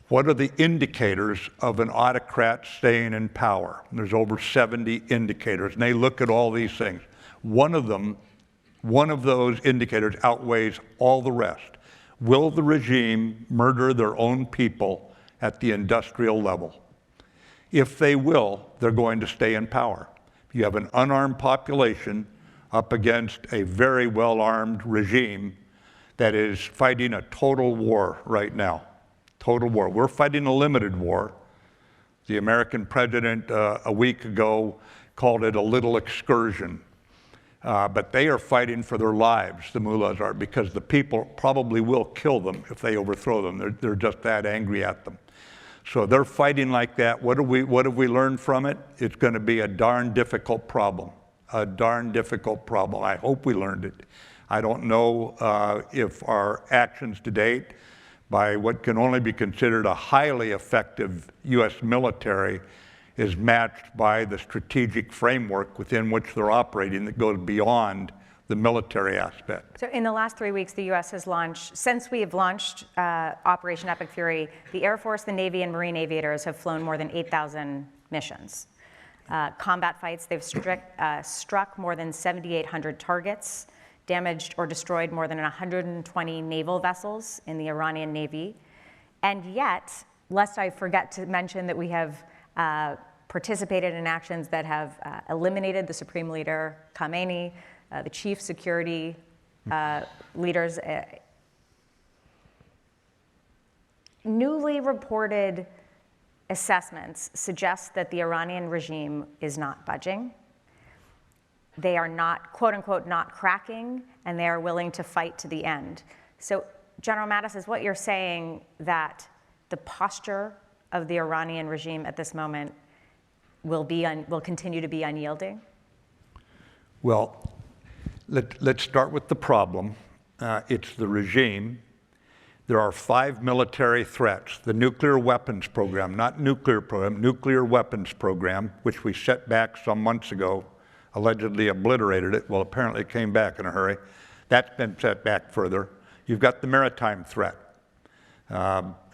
what are the indicators of an autocrat staying in power. And there's over 70 indicators, and they look at all these things. One of those indicators outweighs all the rest. Will the regime murder their own people at the industrial level? If they will, they're going to stay in power. You have an unarmed population up against a very well-armed regime that is fighting a total war right now. Total war. We're fighting a limited war. The American president a week ago called it a little excursion. But they are fighting for their lives, the mullahs are, because the people probably will kill them if they overthrow them. They're just that angry at them. So they're fighting like that. What have we learned from it? It's going to be a darn difficult problem. A darn difficult problem. I hope we learned it. I don't know if our actions to date, by what can only be considered a highly effective U.S. military, is matched by the strategic framework within which they're operating that goes beyond the military aspect. So in the last 3 weeks, the U.S. has launched, since we have launched Operation Epic Fury, the Air Force, the Navy, and Marine aviators have flown more than 8,000 missions. Combat fights, they've struck more than 7,800 targets, damaged or destroyed more than 120 naval vessels in the Iranian Navy. And yet, lest I forget to mention that we have participated in actions that have eliminated the Supreme Leader Khamenei, the chief security leaders. Newly reported assessments suggest that the Iranian regime is not budging. They are not, quote unquote, not cracking, and they are willing to fight to the end. So, General Mattis, is what you're saying that the posture of the Iranian regime at this moment will continue to be unyielding? Well, let's start with the problem. It's the regime. There are 5 military threats. The nuclear weapons program, not nuclear program, nuclear weapons program, which we set back some months ago, allegedly obliterated it. Well, apparently it came back in a hurry. That's been set back further. You've got the maritime threat.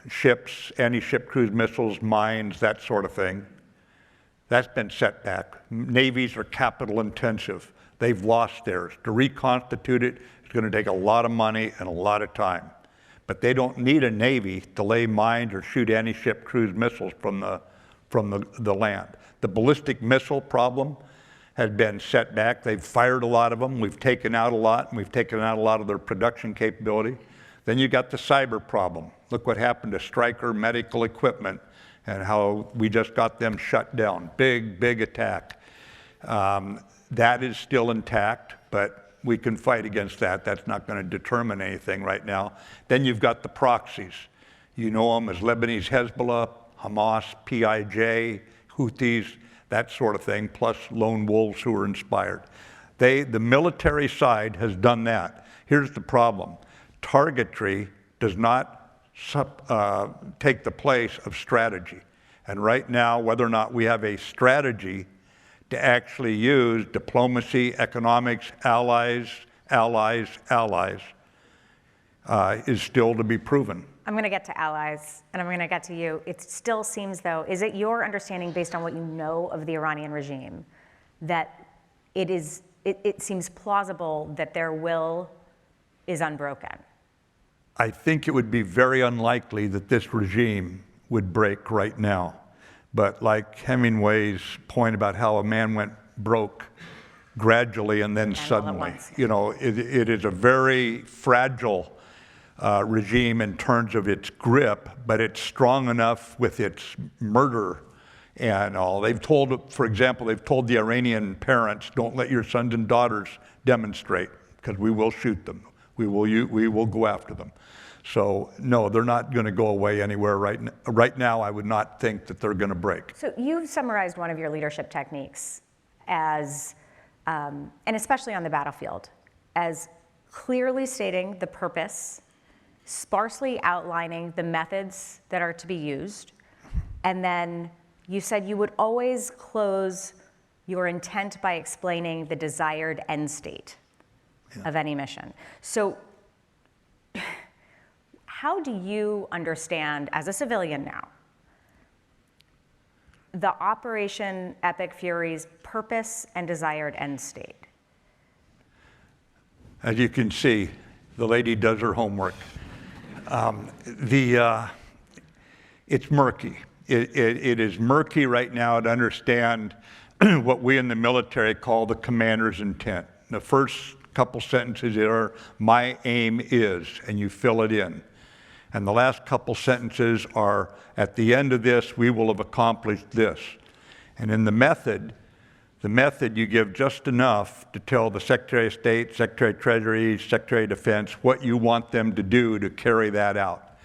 Ships, anti-ship cruise missiles, mines, that sort of thing. That's been set back. Navies are capital intensive. They've lost theirs. To reconstitute it is going to take a lot of money and a lot of time. But they don't need a Navy to lay mines or shoot anti-ship cruise missiles from the land. The ballistic missile problem has been set back. They've fired a lot of them. We've taken out a lot, and we've taken out a lot of their production capability. Then you got the cyber problem. Look what happened to Stryker Medical Equipment and how we just got them shut down. Big, big attack. That is still intact, but we can fight against that. That's not going to determine anything right now. Then you've got the proxies. You know them as Lebanese Hezbollah, Hamas, PIJ, Houthis, that sort of thing, plus lone wolves who are inspired. The military side has done that. Here's the problem. Targetry does not take the place of strategy. And right now, whether or not we have a strategy to actually use diplomacy, economics, allies, is still to be proven. I'm going to get to allies, and I'm going to get to you. It still seems, though, is it your understanding, based on what you know of the Iranian regime, that it seems plausible that their will is unbroken? I think it would be very unlikely that this regime would break right now. But like Hemingway's point about how a man went broke gradually and then suddenly, you know, it is a very fragile regime in terms of its grip, but it's strong enough with its murder and all. They've told, for example, they've told the Iranian parents, don't let your sons and daughters demonstrate because we will shoot them. We will go after them. So no, they're not going to go away anywhere right now. I would not think that they're going to break. So you've summarized one of your leadership techniques as, and especially on the battlefield, as clearly stating the purpose, sparsely outlining the methods that are to be used, and then you said you would always close your intent by explaining the desired end state of any mission. So how do you understand, as a civilian now, the Operation Epic Fury's purpose and desired end state? As you can see, the lady does her homework. It's murky. It is murky right now to understand what we in the military call the commander's intent. The first couple sentences are, my aim is, and you fill it in. And the last couple sentences are, at the end of this, we will have accomplished this. And in the method you give just enough to tell the Secretary of State, Secretary of Treasury, Secretary of Defense what you want them to do to carry that out.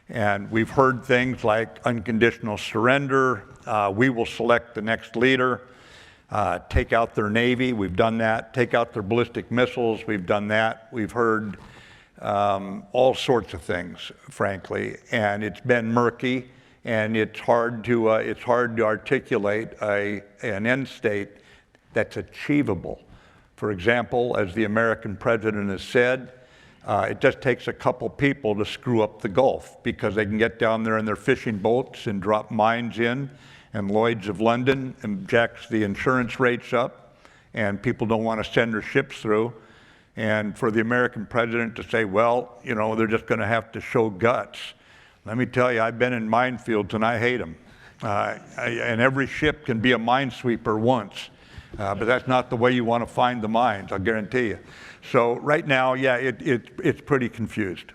And we've heard things like unconditional surrender, we will select the next leader, take out their Navy, we've done that, take out their ballistic missiles, we've done that. We've heard all sorts of things, frankly, and it's been murky, and it's hard to articulate an end state that's achievable. For example, as the American president has said, it just takes a couple people to screw up the Gulf because they can get down there in their fishing boats and drop mines in, and Lloyd's of London and jacks the insurance rates up, and people don't want to send their ships through. And for the American president to say, well, you know, they're just going to have to show guts. Let me tell you, I've been in minefields and I hate them. And every ship can be a minesweeper once, but that's not the way you want to find the mines, I'll guarantee you. So right now, yeah, it's pretty confused.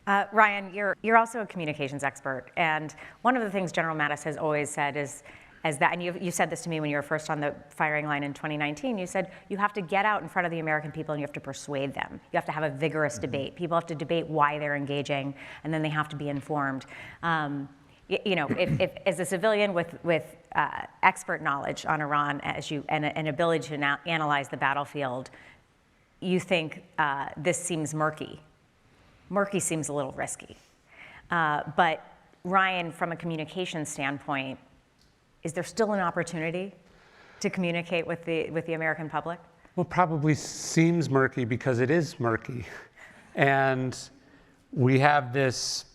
Ryan, you're also a communications expert, and one of the things General Mattis has always said is that, and you said this to me when you were first on the firing line in 2019, you said you have to get out in front of the American people and you have to persuade them. You have to have a vigorous debate. People have to debate why they're engaging, and then they have to be informed. You know, if as a civilian with expert knowledge on Iran and an ability to analyze the battlefield, you think this seems murky. Murky seems a little risky. But Ryan, from a communication standpoint, is there still an opportunity to communicate with the American public? Well, it probably seems murky because it is murky. And we have this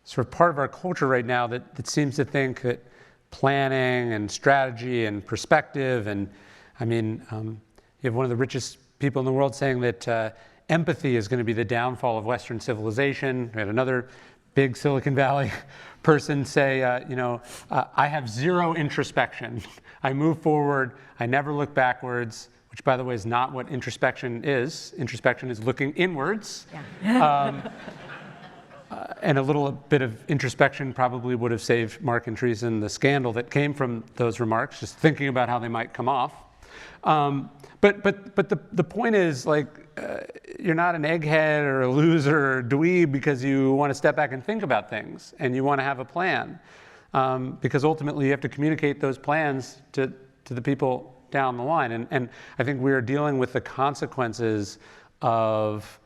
sort of part of our culture right now that seems to think that planning and strategy and perspective, and I mean, you have one of the richest people in the world saying that empathy is going to be the downfall of Western civilization. We had another big Silicon Valley person say, I have zero introspection. I move forward, I never look backwards, which, by the way, is not what introspection is. Introspection is looking inwards. Yeah. And a little bit of introspection probably would have saved Mark and Teresa the scandal that came from those remarks, just thinking about how they might come off. But the point is, like, you're not an egghead or a loser or a dweeb because you want to step back and think about things and you want to have a plan. Because ultimately you have to communicate those plans to the people down the line. And I think we're dealing with the consequences of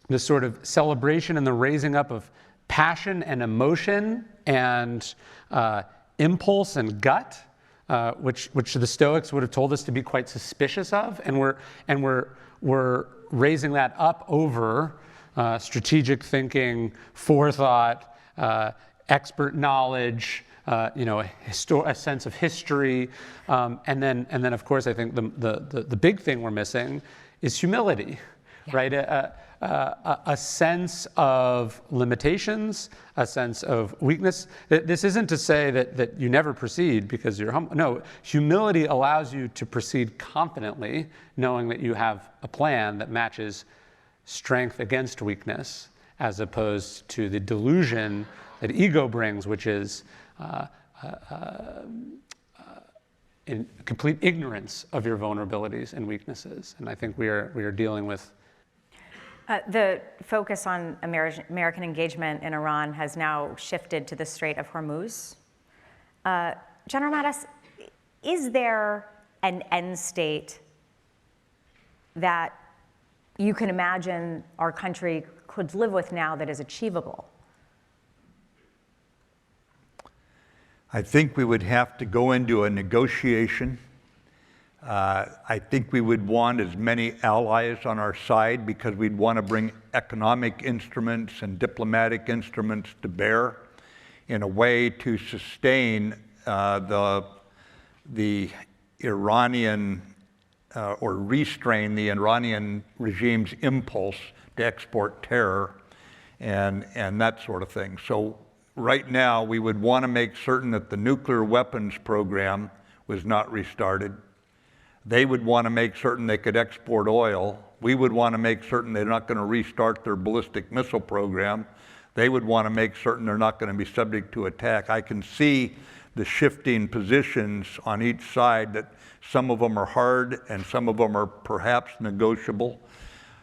this sort of celebration and the raising up of passion and emotion and impulse and gut, which the Stoics would have told us to be quite suspicious of, and we're raising that up over strategic thinking, forethought, expert knowledge, a sense of history, and then of course I think the big thing we're missing is humility, right? A sense of limitations, a sense of weakness. This isn't to say that you never proceed because you're humble. No, humility allows you to proceed confidently, knowing that you have a plan that matches strength against weakness, as opposed to the delusion that ego brings, which is in complete ignorance of your vulnerabilities and weaknesses. And I think we are dealing with the focus on American engagement in Iran has now shifted to the Strait of Hormuz. General Mattis, is there an end state that you can imagine our country could live with now that is achievable? I think we would have to go into a negotiation. I think we would want as many allies on our side because we'd want to bring economic instruments and diplomatic instruments to bear in a way to sustain the Iranian or restrain the Iranian regime's impulse to export terror and that sort of thing. So right now we would want to make certain that the nuclear weapons program was not restarted. They would want to make certain they could export oil. We would want to make certain they're not going to restart their ballistic missile program. They would want to make certain they're not going to be subject to attack. I can see the shifting positions on each side, that some of them are hard and some of them are perhaps negotiable.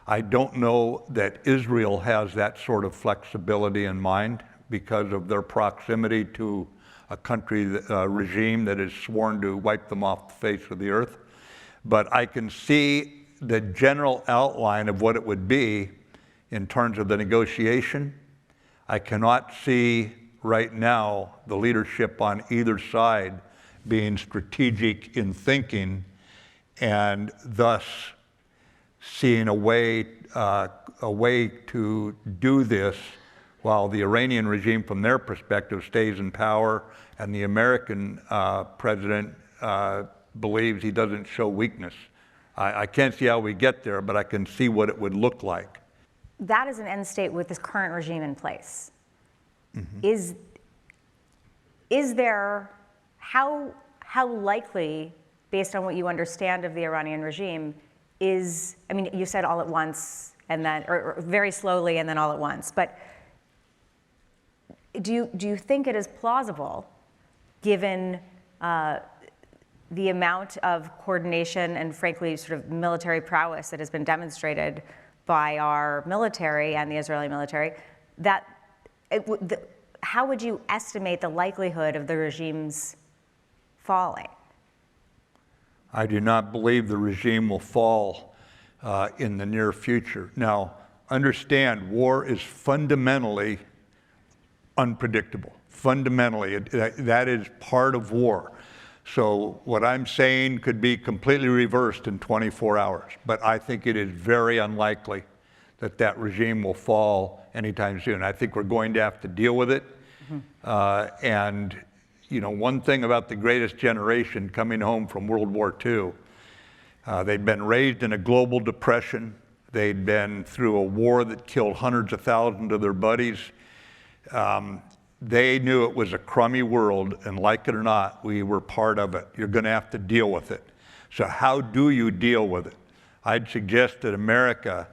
I don't know that Israel has that sort of flexibility in mind because of their proximity to a country, regime that is sworn to wipe them off the face of the earth. But I can see the general outline of what it would be in terms of the negotiation. I cannot see right now the leadership on either side being strategic in thinking and thus seeing a way to do this while the Iranian regime from their perspective stays in power and the American president believes he doesn't show weakness. I can't see how we get there, but I can see what it would look like. That is an end state with this current regime in place. Mm-hmm. Is there, how likely, based on what you understand of the Iranian regime, is, I mean, you said all at once and then, or very slowly and then all at once, but do you think it is plausible, given the amount of coordination and, frankly, sort of military prowess that has been demonstrated by our military and the Israeli military, that how would you estimate the likelihood of the regime's falling? I do not believe the regime will fall in the near future. Now, understand, war is fundamentally unpredictable. Fundamentally, that is part of war. So what I'm saying could be completely reversed in 24 hours, but I think it is very unlikely that that regime will fall anytime soon. I think we're going to have to deal with it. And you know, one thing about the greatest generation coming home from World War II, they'd been raised in a global depression. They'd been through a war that killed hundreds of thousands of their buddies. They knew it was a crummy world, and like it or not, we were part of it. You're going to have to deal with it. So how do you deal with it? I'd suggest that America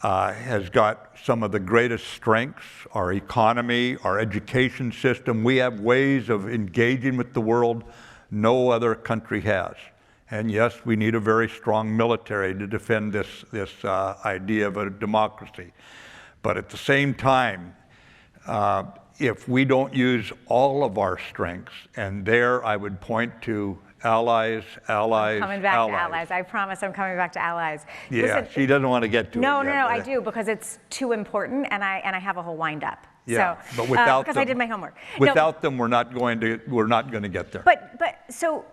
has got some of the greatest strengths, our economy, our education system. We have ways of engaging with the world no other country has. And yes, we need a very strong military to defend this idea of a democracy. But at the same time, if we don't use all of our strengths, and there I would point to allies. Coming back to allies. I promise I'm coming back to allies. Yeah, Listen, she doesn't want to get to it No, yet, I do, because it's too important, and I have a whole wind up. Yeah, so, but without because them, I did my homework. Without them, we're not going to get there. But so,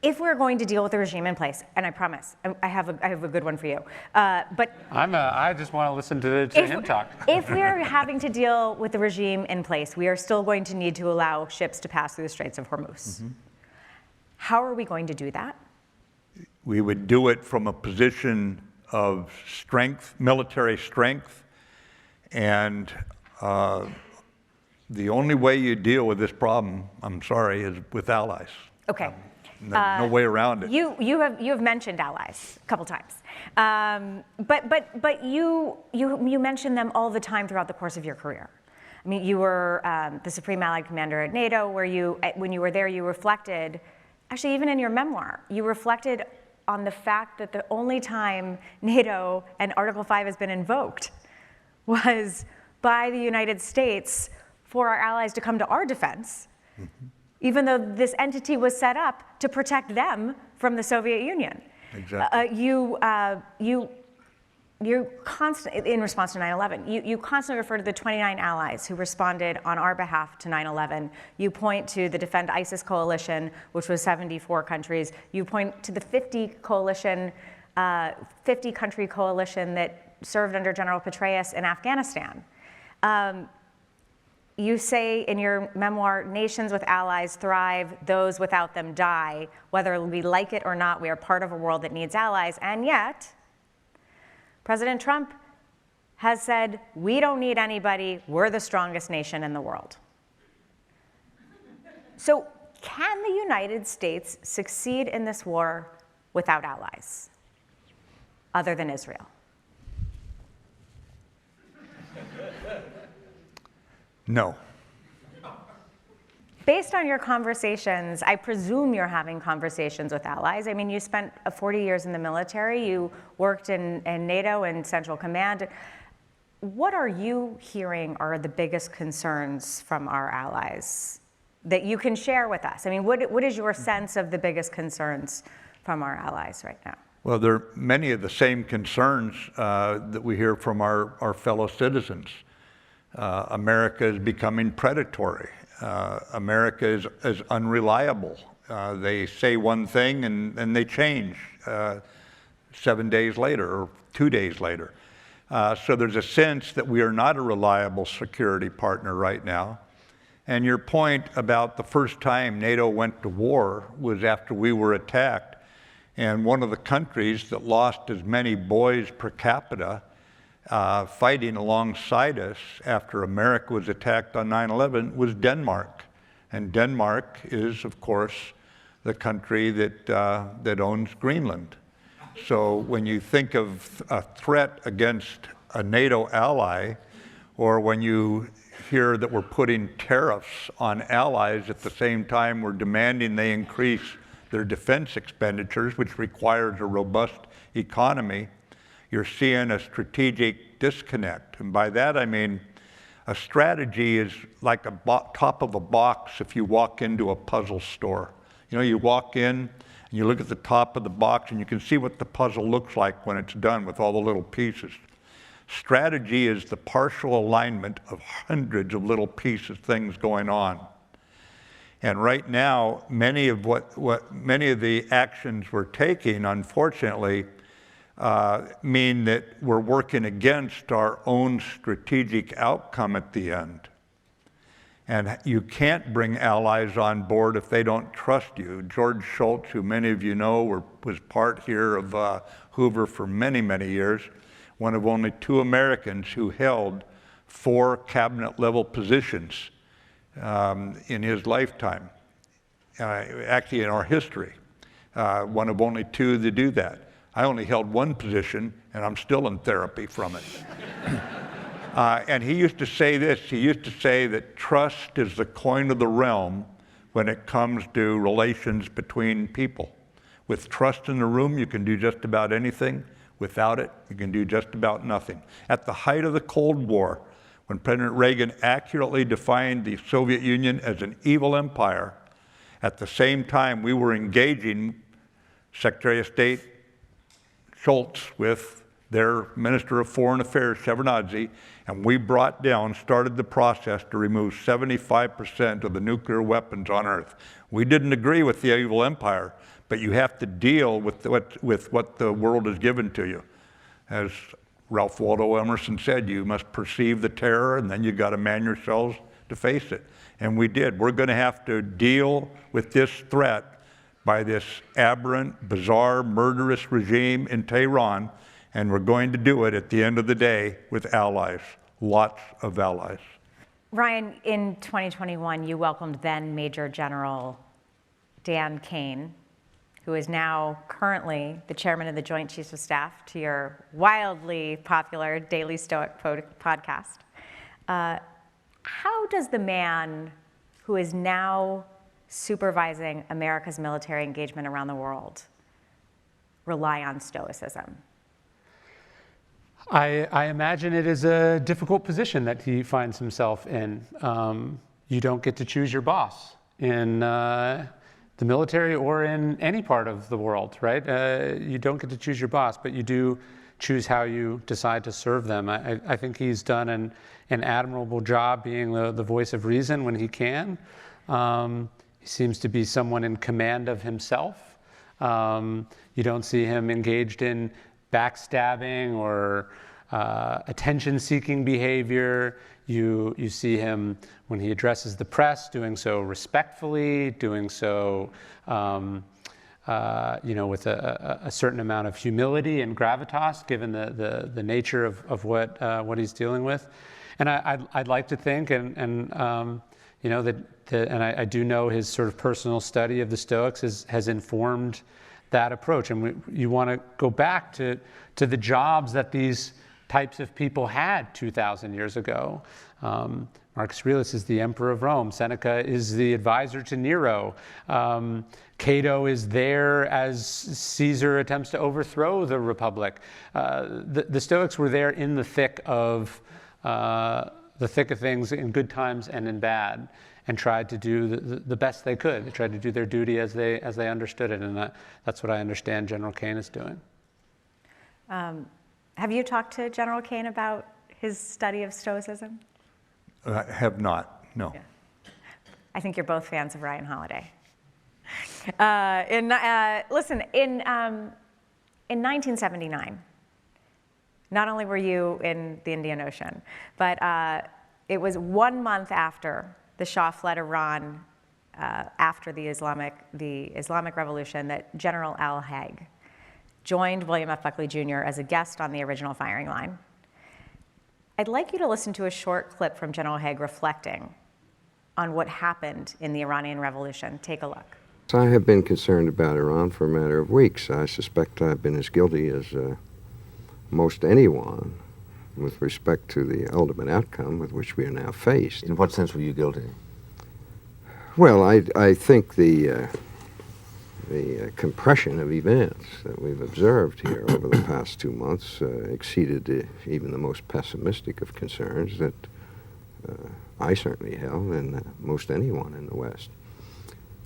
if we're going to deal with the regime in place, and I promise, I have a good one for you. But I just want to listen to him talk. If we are having to deal with the regime in place, we are still going to need to allow ships to pass through the Straits of Hormuz. How are we going to do that? We would do it from a position of strength, military strength, and the only way you deal with this problem, I'm sorry, is with allies. Okay. No way around it. You have mentioned allies a couple times, but you mention them all the time throughout the course of your career. I mean, you were the Supreme Allied Commander at NATO, where when you were there, you reflected. Actually, even in your memoir, you reflected on the fact that the only time NATO and Article 5 has been invoked was by the United States for our allies to come to our defense. Even though this entity was set up to protect them from the Soviet Union. Exactly. You constantly, in response to 9/11, you constantly refer to the 29 allies who responded on our behalf to 9/11. You point to the Defend ISIS coalition, which was 74 countries. You point to the 50 country coalition that served under General Petraeus in Afghanistan. You say in your memoir, nations with allies thrive, those without them die. Whether we like it or not, we are part of a world that needs allies. And yet, President Trump has said, we don't need anybody, we're the strongest nation in the world. So can the United States succeed in this war without allies, other than Israel? No. Based on your conversations, I presume you're having conversations with allies. I mean, you spent 40 years in the military. You worked in NATO and Central Command. What are you hearing are the biggest concerns from our allies that you can share with us? I mean, what is your sense of the biggest concerns from our allies right now? Well, there are many of the same concerns that we hear from our fellow citizens. America is becoming predatory. America is unreliable. They say one thing and they change 7 days later or 2 days later. So there's a sense that we are not a reliable security partner right now. And your point about the first time NATO went to war was after we were attacked. And one of the countries that lost as many boys per capita fighting alongside us after America was attacked on 9/11 was Denmark. And Denmark is, of course, the country that owns Greenland. So when you think of a threat against a NATO ally, or when you hear that we're putting tariffs on allies at the same time we're demanding they increase their defense expenditures, which requires a robust economy, you're seeing a strategic disconnect. And by that I mean a strategy is like a top of a box if you walk into a puzzle store. You know, you walk in and you look at the top of the box and you can see what the puzzle looks like when it's done with all the little pieces. Strategy is the partial alignment of hundreds of little pieces, things going on. And right now, many of the actions we're taking, unfortunately, mean that we're working against our own strategic outcome at the end. And you can't bring allies on board if they don't trust you. George Shultz, who many of you know was part here of Hoover for many, many years, one of only 2 Americans who held 4 cabinet-level positions in his lifetime, actually in our history. One of only 2 to do that. I only held 1 position, and I'm still in therapy from it. And he used to say this, he used to say that trust is the coin of the realm when it comes to relations between people. With trust in the room, you can do just about anything. Without it, you can do just about nothing. At the height of the Cold War, when President Reagan accurately defined the Soviet Union as an evil empire, at the same time we were engaging Secretary of State Shultz with their Minister of Foreign Affairs, Shevardnadze, and we started the process to remove 75% of the nuclear weapons on Earth. We didn't agree with the evil empire, but you have to deal with what the world has given to you. As Ralph Waldo Emerson said, you must perceive the terror, and then you got to man yourselves to face it. And we did. We're going to have to deal with this threat by this aberrant, bizarre, murderous regime in Tehran, and we're going to do it at the end of the day with allies, lots of allies. Ryan, in 2021, you welcomed then Major General Dan Kane, who is now currently the chairman of the Joint Chiefs of Staff, to your wildly popular Daily Stoic podcast. How does the man who is now supervising America's military engagement around the world rely on Stoicism? I imagine it is a difficult position that he finds himself in. You don't get to choose your boss in the military or in any part of the world, right? You don't get to choose your boss, but you do choose how you decide to serve them. I think he's done an admirable job being the voice of reason when he can. He seems to be someone in command of himself. You don't see him engaged in backstabbing or attention-seeking behavior. You see him, when he addresses the press, doing so respectfully, doing so with a certain amount of humility and gravitas, given the nature of what he's dealing with. And I'd like to think, and I do know his sort of personal study of the Stoics has informed that approach. And you want to go back to the jobs that these types of people had 2,000 years ago. Marcus Aurelius is the emperor of Rome. Seneca is the advisor to Nero. Cato is there as Caesar attempts to overthrow the Republic. The Stoics were there in the thick of things, in good times and in bad, and tried to do the best they could. They tried to do their duty as they understood it, and that's what I understand General Kane is doing. Have you talked to General Kane about his study of Stoicism? I have not, no. Yeah. I think you're both fans of Ryan Holiday. In 1979, not only were you in the Indian Ocean, but it was 1 month after the Shah fled Iran after the Islamic Revolution that General Al Haig joined William F. Buckley Jr. as a guest on the original firing line. I'd like you to listen to a short clip from General Haig reflecting on what happened in the Iranian Revolution. Take a look. I have been concerned about Iran for a matter of weeks. I suspect I've been as guilty as most anyone with respect to the ultimate outcome with which we are now faced. In what sense were you guilty? Well, I think the compression of events that we've observed here over the past 2 months exceeded even the most pessimistic of concerns that I certainly held, and most anyone in the West.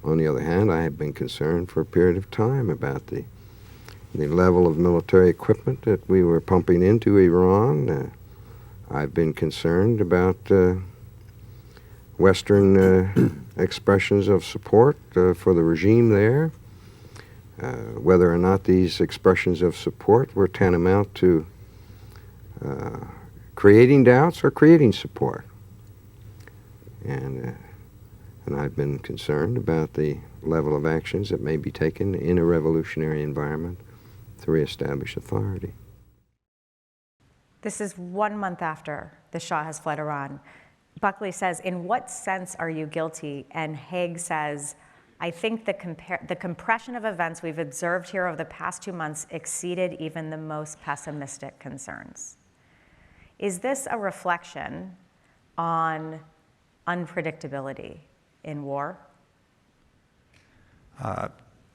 On the other hand, I have been concerned for a period of time about the level of military equipment that we were pumping into Iran. I've been concerned about Western expressions of support for the regime there. Whether or not these expressions of support were tantamount to creating doubts or creating support. And I've been concerned about the level of actions that may be taken in a revolutionary environment to reestablish authority. This is 1 month after the Shah has fled Iran. Buckley says, in what sense are you guilty? And Haig says, I think the compression of events we've observed here over the past 2 months exceeded even the most pessimistic concerns. Is this a reflection on unpredictability in war?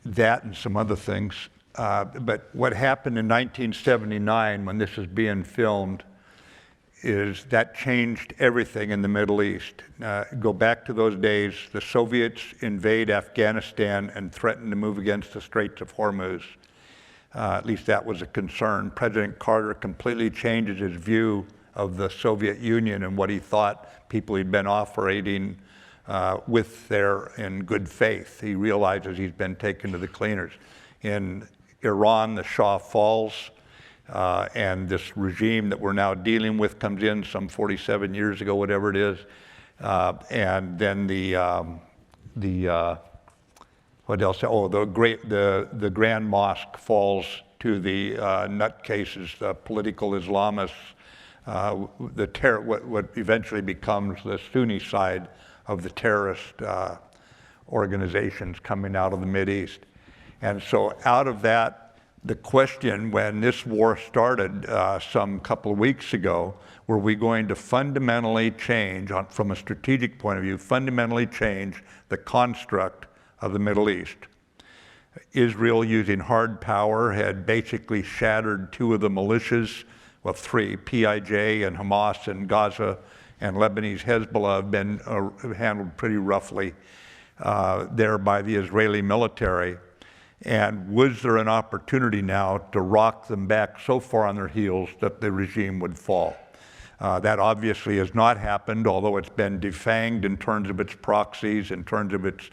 That and some other things. But what happened in 1979 when this was being filmed is that changed everything in the Middle East. Go back to those days, the Soviets invade Afghanistan and threaten to move against the Straits of Hormuz. At least that was a concern. President Carter completely changes his view of the Soviet Union and what he thought people he'd been operating with there in good faith. He realizes he's been taken to the cleaners. In Iran, the Shah falls, and this regime that we're now dealing with comes in some 47 years ago, whatever it is. And then what else? Oh, the Grand Mosque falls to the nutcases, the political Islamists, what eventually becomes the Sunni side of the terrorist organizations coming out of the Mideast. And so out of that, the question when this war started some couple of weeks ago, were we going to fundamentally change, from a strategic point of view, fundamentally change the construct of the Middle East? Israel, using hard power, had basically shattered 2 of the militias, well, 3, PIJ and Hamas in Gaza, and Lebanese Hezbollah have been handled pretty roughly there by the Israeli military. And was there an opportunity now to rock them back so far on their heels that the regime would fall? That obviously has not happened, although it's been defanged in terms of its proxies, in terms of its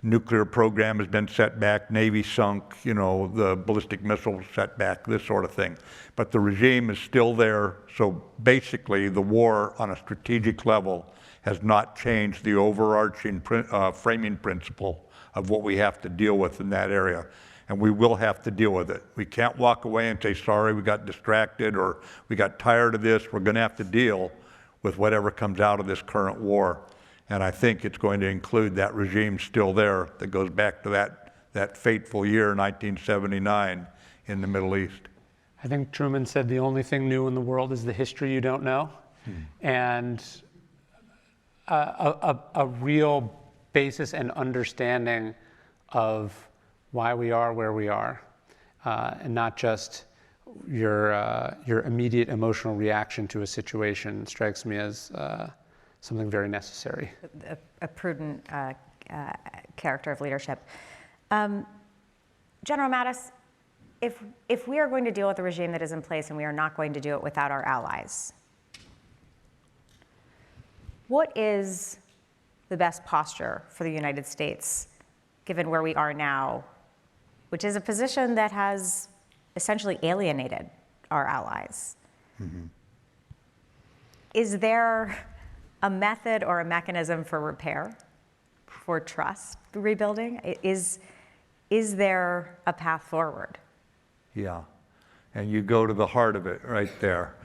nuclear program has been set back, Navy sunk, you know, the ballistic missile set back, this sort of thing. But the regime is still there, so basically the war on a strategic level has not changed the overarching framing principle of what we have to deal with in that area. And we will have to deal with it. We can't walk away and say, sorry, we got distracted or we got tired of this. We're gonna have to deal with whatever comes out of this current war. And I think it's going to include that regime still there that goes back to that fateful year, 1979, in the Middle East. I think Truman said the only thing new in the world is the history you don't know. And a real basis and understanding of why we are where we are, and not just your immediate emotional reaction to a situation strikes me as something very necessary. A prudent character of leadership. General Mattis, if we are going to deal with the regime that is in place and we are not going to do it without our allies, what is the best posture for the United States, given where we are now, which is a position that has essentially alienated our allies? Is there a method or a mechanism for repair, for trust rebuilding? Is there a path forward? Yeah, and you go to the heart of it right there.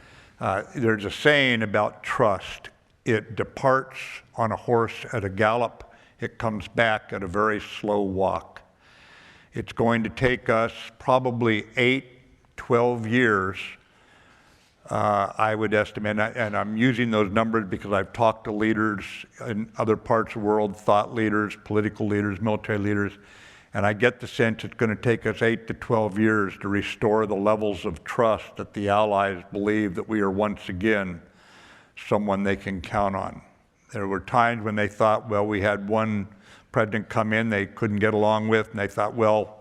There's a saying about trust. It departs on a horse at a gallop. It comes back at a very slow walk. It's going to take us probably 12 years, I would estimate, and I'm using those numbers because I've talked to leaders in other parts of the world, thought leaders, political leaders, military leaders, and I get the sense it's going to take us 8 to 12 years to restore the levels of trust that the Allies believe that we are once again someone they can count on. There were times when they thought, well, we had one president come in they couldn't get along with, and they thought, well,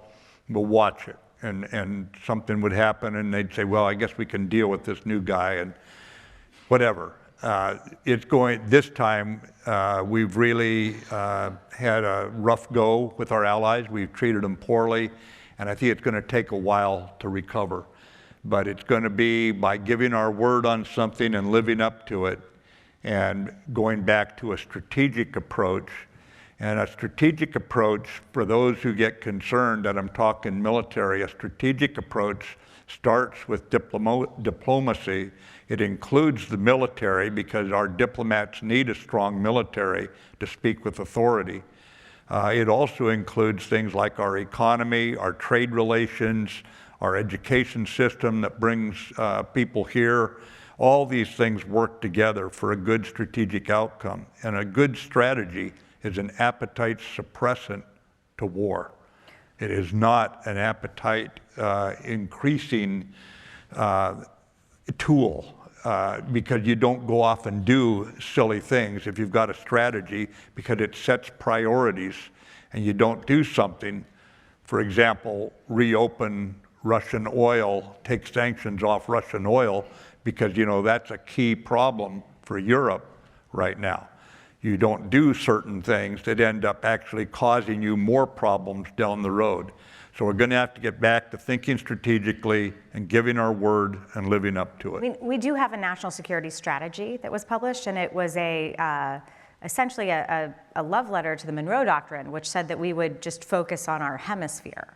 we'll watch it. And something would happen, and they'd say, well, I guess we can deal with this new guy, and whatever. This time, we've really had a rough go with our allies. We've treated them poorly, and I think it's going to take a while to recover. But it's going to be by giving our word on something and living up to it, and going back to a strategic approach. And a strategic approach, for those who get concerned that I'm talking military, a strategic approach starts with diplomacy. It includes the military, because our diplomats need a strong military to speak with authority. It also includes things like our economy, our trade relations, our education system that brings people here. All these things work together for a good strategic outcome. And a good strategy is an appetite suppressant to war. It is not an appetite increasing tool, because you don't go off and do silly things if you've got a strategy, because it sets priorities, and you don't do something, for example, reopen Russian oil, take sanctions off Russian oil, because that's a key problem for Europe right now. You don't do certain things that end up actually causing you more problems down the road. So we're going to have to get back to thinking strategically and giving our word and living up to it. We do have a national security strategy that was published, and it was essentially a love letter to the Monroe Doctrine, which said that we would just focus on our hemisphere.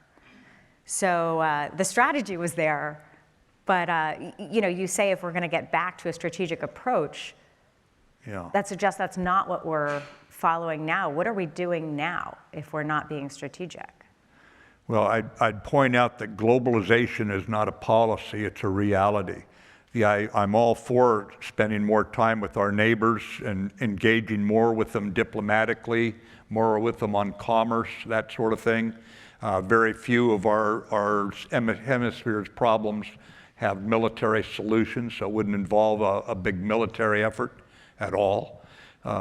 So the strategy was there, but you say if we're going to get back to a strategic approach, that suggests that's not what we're following now. What are we doing now if we're not being strategic? Well, I'd point out that globalization is not a policy, it's a reality. I'm all for spending more time with our neighbors and engaging more with them diplomatically, more with them on commerce, that sort of thing. Very few of our hemisphere's problems have military solutions, so it wouldn't involve a big military effort at all,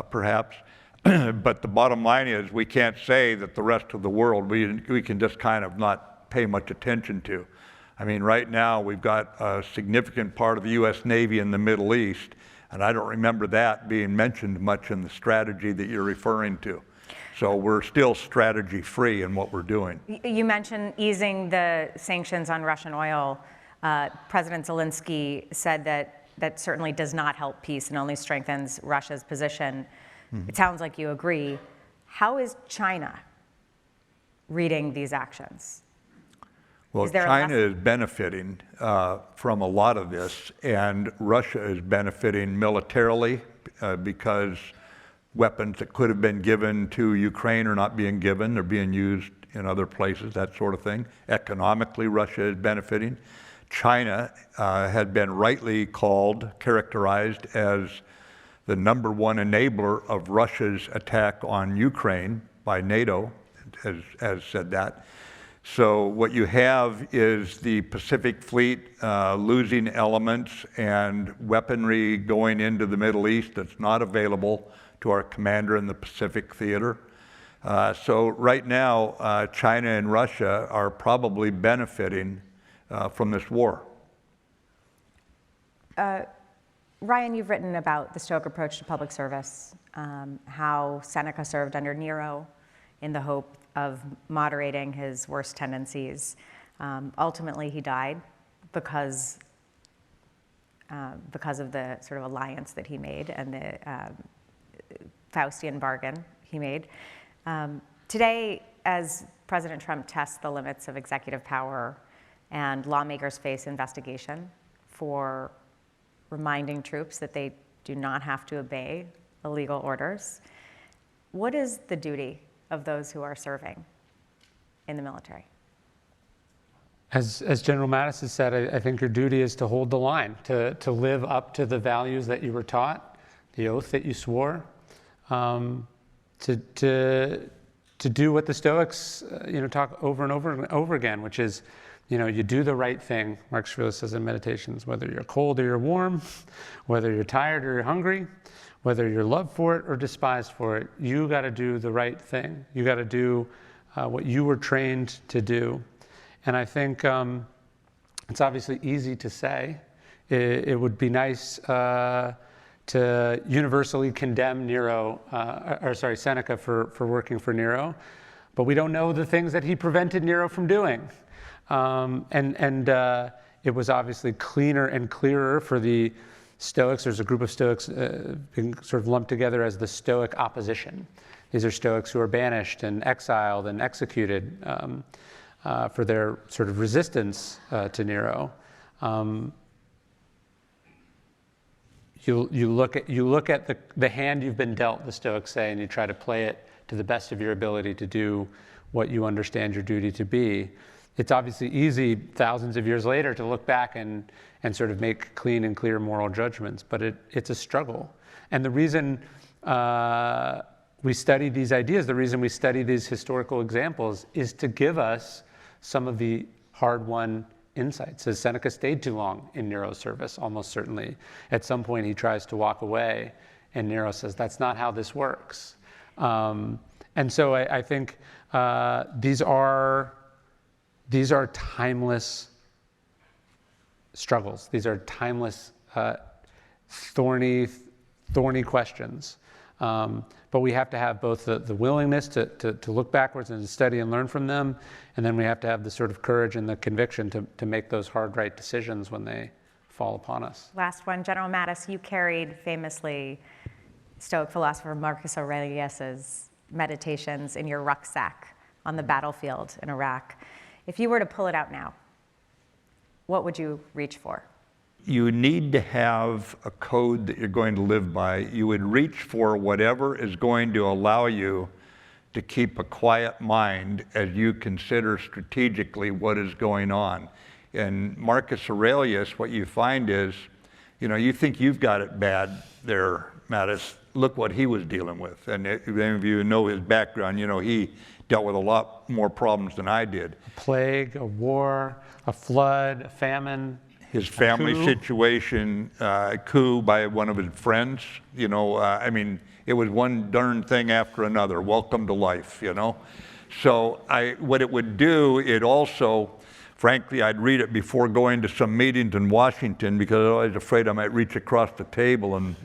perhaps. But the bottom line is we can't say that the rest of the world we can just kind of not pay much attention to. I mean, right now we've got a significant part of the U.S. Navy in the Middle East, and I don't remember that being mentioned much in the strategy that you're referring to. So we're still strategy free in what we're doing. You mentioned easing the sanctions on Russian oil. President Zelensky said that certainly does not help peace and only strengthens Russia's position. Mm-hmm. It sounds like you agree. How is China reading these actions? Well, China is benefiting from a lot of this, and Russia is benefiting militarily because weapons that could have been given to Ukraine are not being given. They're being used in other places, that sort of thing. Economically, Russia is benefiting. China had been rightly characterized as the #1 enabler of Russia's attack on Ukraine by NATO, has said that. So what you have is the Pacific Fleet losing elements and weaponry going into the Middle East that's not available to our commander in the Pacific Theater. So right now, China and Russia are probably benefiting from this war. Ryan, you've written about the Stoic approach to public service, how Seneca served under Nero in the hope of moderating his worst tendencies. Ultimately, he died because of the sort of alliance that he made and the Faustian bargain he made. Today, as President Trump tests the limits of executive power and lawmakers face investigation for reminding troops that they do not have to obey illegal orders, what is the duty of those who are serving in the military? As General Mattis has said, I think your duty is to hold the line, to live up to the values that you were taught, the oath that you swore, to do what the Stoics talk over and over and over again, which is, you do the right thing. Mark Shkreli says in Meditations, whether you're cold or you're warm, whether you're tired or you're hungry, whether you're loved for it or despised for it, you got to do the right thing. You got to do what you were trained to do. And I think it's obviously easy to say. It would be nice to universally condemn Seneca for working for Nero, but we don't know the things that he prevented Nero from doing. It was obviously cleaner and clearer for the Stoics. There's a group of Stoics being sort of lumped together as the Stoic opposition. These are Stoics who are banished and exiled and executed for their sort of resistance to Nero. You look at the hand you've been dealt, the Stoics say, and you try to play it to the best of your ability to do what you understand your duty to be. It's obviously easy thousands of years later to look back and sort of make clean and clear moral judgments, but it's a struggle. And the reason we study these ideas, the reason we study these historical examples is to give us some of the hard-won insights. As Seneca stayed too long in Nero's service, almost certainly. At some point he tries to walk away, and Nero says, that's not how this works. And so I think these are timeless struggles. These are timeless, thorny questions. But we have to have both the willingness to look backwards and to study and learn from them, and then we have to have the sort of courage and the conviction to make those hard, right decisions when they fall upon us. Last one, General Mattis, you carried famously Stoic philosopher Marcus Aurelius's meditations in your rucksack on the battlefield in Iraq. If you were to pull it out now, what would you reach for? You need to have a code that you're going to live by. You would reach for whatever is going to allow you to keep a quiet mind as you consider strategically what is going on. And Marcus Aurelius, what you find is, you think you've got it bad there, Mattis. Look what he was dealing with. And if any of you know his background, he dealt with a lot more problems than I did. A plague, a war, a flood, a famine. His family situation, coup by one of his friends, it was one darn thing after another. Welcome to life, So what it would do, it also, frankly, I'd read it before going to some meetings in Washington because I was afraid I might reach across the table and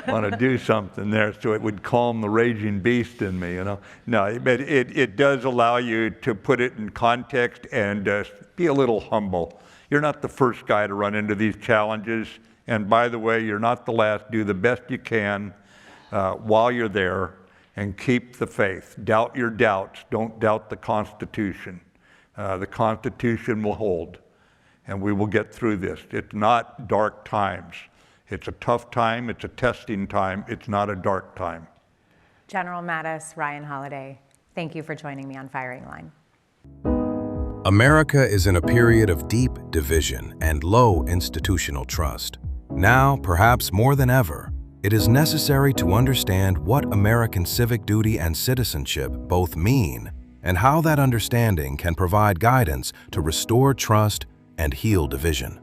want to do something there, so it would calm the raging beast in me, No, but it does allow you to put it in context and be a little humble. You're not the first guy to run into these challenges, and by the way, you're not the last. Do the best you can while you're there, and keep the faith. Doubt your doubts. Don't doubt the Constitution. The Constitution will hold, and we will get through this. It's not dark times. It's a tough time. It's a testing time. It's not a dark time. General Mattis, Ryan Holiday, thank you for joining me on Firing Line. America is in a period of deep division and low institutional trust. Now, perhaps more than ever, it is necessary to understand what American civic duty and citizenship both mean and how that understanding can provide guidance to restore trust and heal division.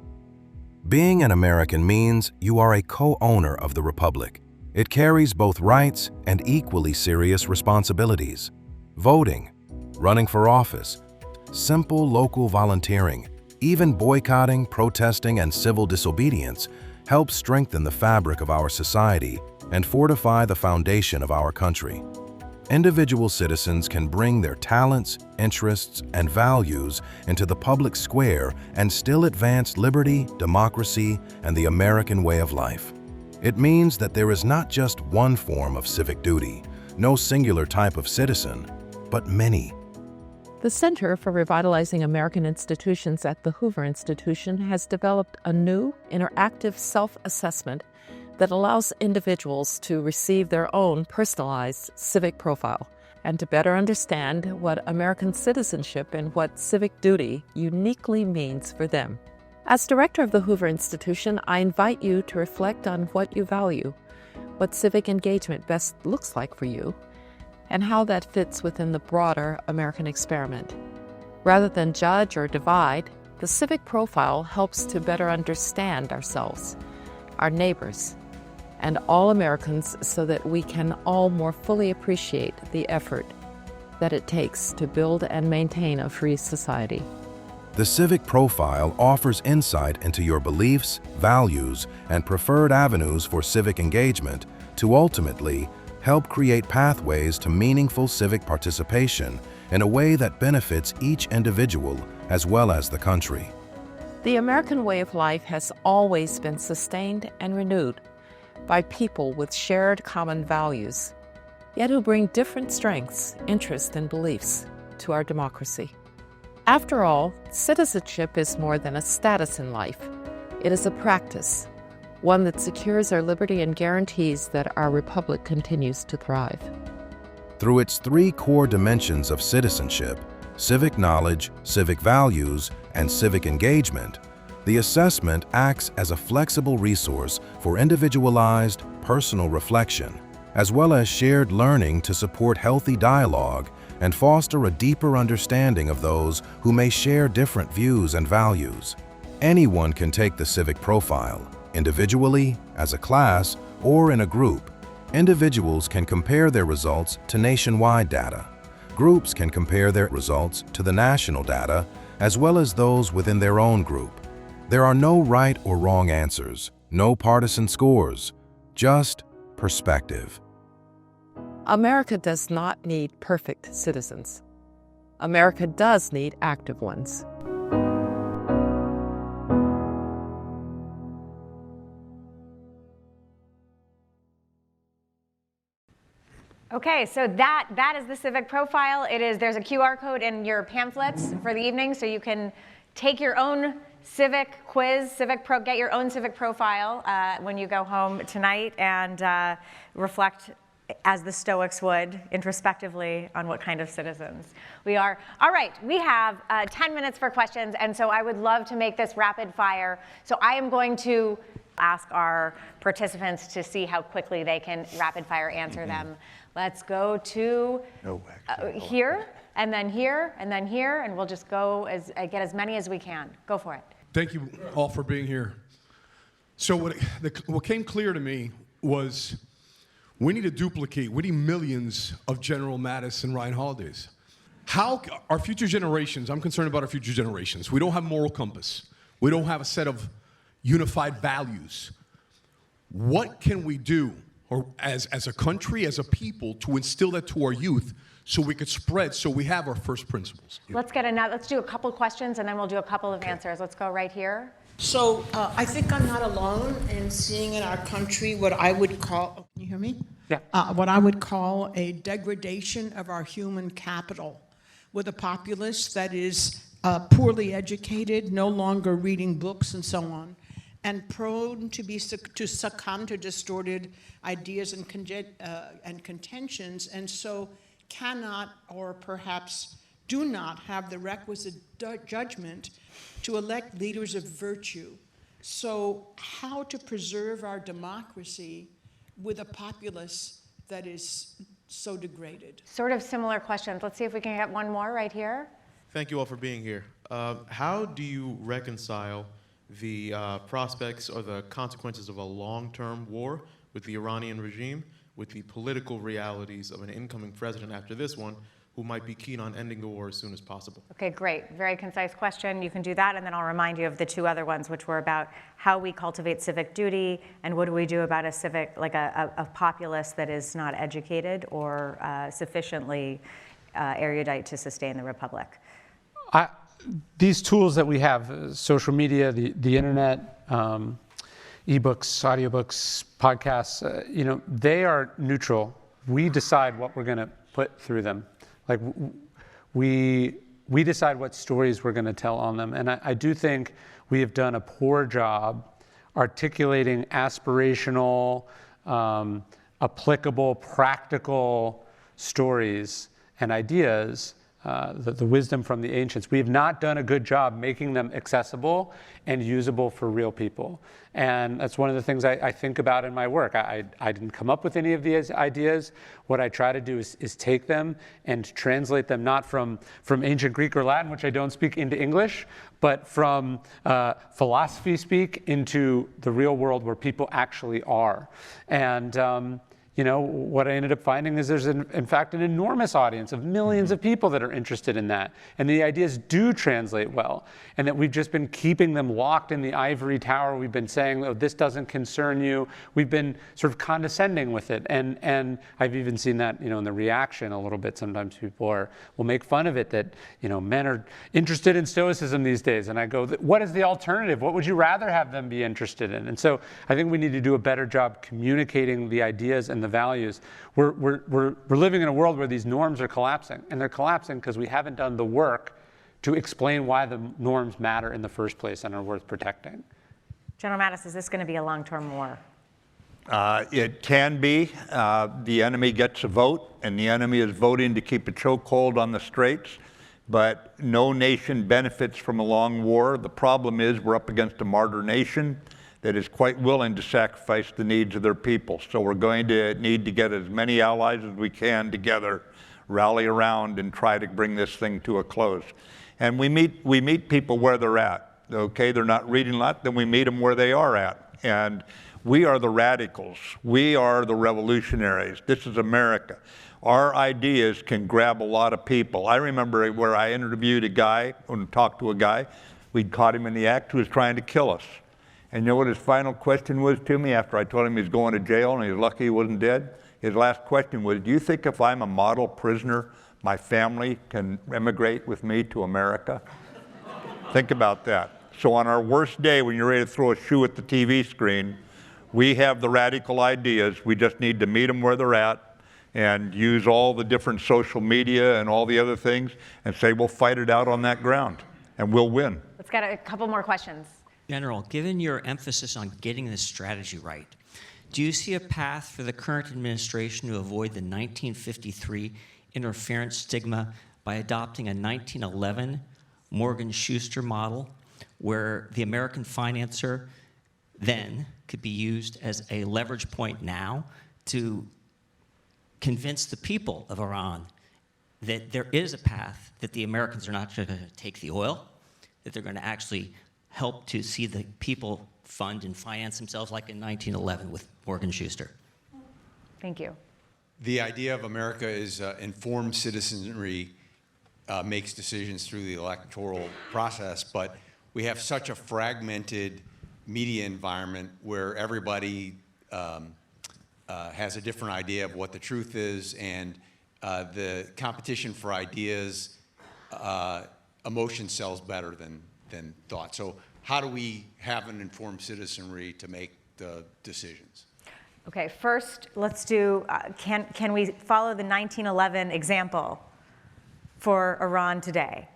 Being an American means you are a co-owner of the Republic. It carries both rights and equally serious responsibilities. Voting, running for office, simple local volunteering, even boycotting, protesting, and civil disobedience help strengthen the fabric of our society and fortify the foundation of our country. Individual citizens can bring their talents, interests, and values into the public square and still advance liberty, democracy, and the American way of life. It means that there is not just one form of civic duty, no singular type of citizen, but many. The Center for Revitalizing American Institutions at the Hoover Institution has developed a new interactive self-assessment that allows individuals to receive their own personalized civic profile and to better understand what American citizenship and what civic duty uniquely means for them. As director of the Hoover Institution, I invite you to reflect on what you value, what civic engagement best looks like for you, and how that fits within the broader American experiment. Rather than judge or divide, the civic profile helps to better understand ourselves, our neighbors, and all Americans so that we can all more fully appreciate the effort that it takes to build and maintain a free society. The Civic Profile offers insight into your beliefs, values, and preferred avenues for civic engagement to ultimately help create pathways to meaningful civic participation in a way that benefits each individual as well as the country. The American way of life has always been sustained and renewed by people with shared common values, yet who bring different strengths, interests, and beliefs to our democracy. After all, citizenship is more than a status in life. It is a practice, one that secures our liberty and guarantees that our republic continues to thrive. Through its three core dimensions of citizenship, civic knowledge, civic values, and civic engagement, the assessment acts as a flexible resource for individualized, personal reflection, as well as shared learning to support healthy dialogue and foster a deeper understanding of those who may share different views and values. Anyone can take the Civic Profile, individually, as a class, or in a group. Individuals can compare their results to nationwide data. Groups can compare their results to the national data, as well as those within their own group. There are no right or wrong answers, no partisan scores, just perspective. America does not need perfect citizens. America does need active ones. Okay, so that is the Civic Profile. There's a QR code in your pamphlets for the evening, so you can take your own civic quiz, get your own Civic Profile when you go home tonight and reflect, as the Stoics would, introspectively on what kind of citizens we are. All right, we have 10 minutes for questions, and so I would love to make this rapid fire. So I am going to ask our participants to see how quickly they can rapid fire answer them. Let's go to here, and then here, and then here, and we'll just go get as many as we can. Go for it. Thank you all for being here. So what came clear to me was we need to duplicate. We need millions of General Mattis and Ryan Holidays. How our future generations, I'm concerned about our future generations. We don't have moral compass. We don't have a set of unified values. What can we do, or as a country, as a people, to instill that to our youth so we could spread, so we have our first principles? Let's do a couple questions, and then we'll do a couple of answers. Let's go right here. So I think I'm not alone in seeing in our country what I would call, can you hear me? Yeah. What I would call a degradation of our human capital, with a populace that is poorly educated, no longer reading books and so on, and prone to succumb to distorted ideas and contentions, and so cannot, or perhaps do not, have the requisite judgment to elect leaders of virtue. So how to preserve our democracy with a populace that is so degraded? Sort of similar questions. Let's see if we can get one more right here. Thank you all for being here. How do you reconcile the prospects or the consequences of a long-term war with the Iranian regime with the political realities of an incoming president after this one who might be keen on ending the war as soon as possible? Okay, great. Very concise question. You can do that, and then I'll remind you of the two other ones, which were about how we cultivate civic duty and what do we do about a populace that is not educated or sufficiently erudite to sustain the republic. These tools that we have, social media, the internet, ebooks, audiobooks, podcasts, they are neutral. We decide what we're going to put through them. Like we decide what stories we're going to tell on them. And I do think we have done a poor job articulating aspirational, applicable, practical stories and ideas, the wisdom from the ancients. We have not done a good job making them accessible and usable for real people. And that's one of the things I think about in my work. I didn't come up with any of these ideas. What I try to do is take them and translate them not from ancient Greek or Latin, which I don't speak, into English, but from philosophy speak into the real world where people actually are. And what I ended up finding is there's, in fact, an enormous audience of millions of people that are interested in that. And the ideas do translate well. And that we've just been keeping them locked in the ivory tower. We've been saying, oh, this doesn't concern you. We've been sort of condescending with it. And I've even seen that, in the reaction a little bit. Sometimes people will make fun of it that, men are interested in Stoicism these days. And I go, what is the alternative? What would you rather have them be interested in? And so I think we need to do a better job communicating the ideas and the values. We're living in a world where these norms are collapsing, and they're collapsing because we haven't done the work to explain why the norms matter in the first place and are worth protecting. General Mattis, is this going to be a long-term war? It can be. The enemy gets a vote, and the enemy is voting to keep a chokehold on the straits. But no nation benefits from a long war. The problem is we're up against a martyr nation that is quite willing to sacrifice the needs of their people. So we're going to need to get as many allies as we can together, rally around, and try to bring this thing to a close. And we meet people where they're at. Okay, they're not reading a lot, then we meet them where they are at. And we are the radicals. We are the revolutionaries. This is America. Our ideas can grab a lot of people. I remember where I interviewed a guy and talked to a guy. We'd caught him in the act who was trying to kill us. And you know what his final question was to me after I told him he was going to jail and he was lucky he wasn't dead? His last question was, do you think if I'm a model prisoner, my family can emigrate with me to America? Think about that. So on our worst day, when you're ready to throw a shoe at the TV screen, we have the radical ideas. We just need to meet them where they're at and use all the different social media and all the other things and say, we'll fight it out on that ground and we'll win. Let's get a couple more questions. General, given your emphasis on getting this strategy right, do you see a path for the current administration to avoid the 1953 interference stigma by adopting a 1911 Morgan-Schuster model where the American financer then could be used as a leverage point now to convince the people of Iran that there is a path, that the Americans are not going to take the oil, that they're going to actually help to see the people fund and finance themselves like in 1911 with Morgan Schuster? Thank you. The idea of America is informed citizenry makes decisions through the electoral process, but we have such a fragmented media environment where everybody has a different idea of what the truth is, and the competition for ideas, emotion sells better than thought. So how do we have an informed citizenry to make the decisions? Okay, first, let's do, can we follow the 1911 example for Iran today?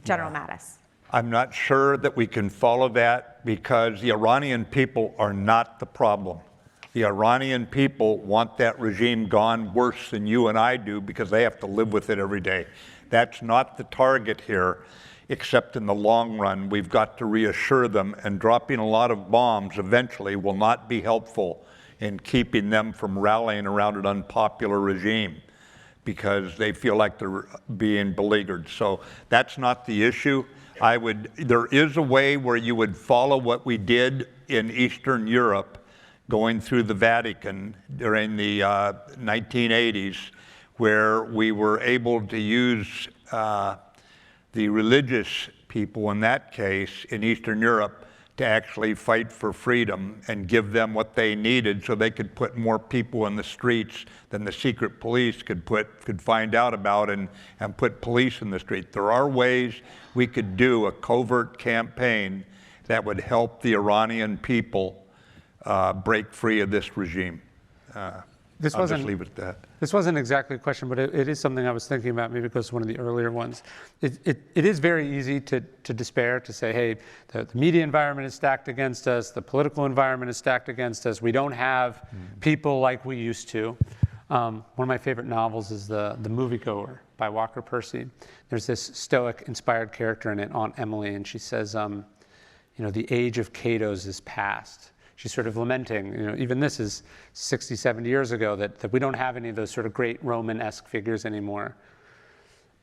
General Mattis. I'm not sure that we can follow that because the Iranian people are not the problem. The Iranian people want that regime gone worse than you and I do because they have to live with it every day. That's not the target here, except in the long run. We've got to reassure them, and dropping a lot of bombs eventually will not be helpful in keeping them from rallying around an unpopular regime because they feel like they're being beleaguered. So that's not the issue. There is a way where you would follow what we did in Eastern Europe going through the Vatican during the 1980s, where we were able to use the religious people in that case in Eastern Europe to actually fight for freedom and give them what they needed so they could put more people in the streets than the secret police could find out about and put police in the street. There are ways we could do a covert campaign that would help the Iranian people break free of this regime. I'll just leave it at that. This wasn't exactly a question, but it is something I was thinking about, maybe because it's one of the earlier ones. It is very easy to despair, to say, hey, the media environment is stacked against us, the political environment is stacked against us, we don't have people like we used to. One of my favorite novels is The Moviegoer by Walker Percy. There's this Stoic-inspired character in it, Aunt Emily, and she says, the age of Catos is past. She's sort of lamenting, even this is 60, 70 years ago, that we don't have any of those sort of great Roman-esque figures anymore.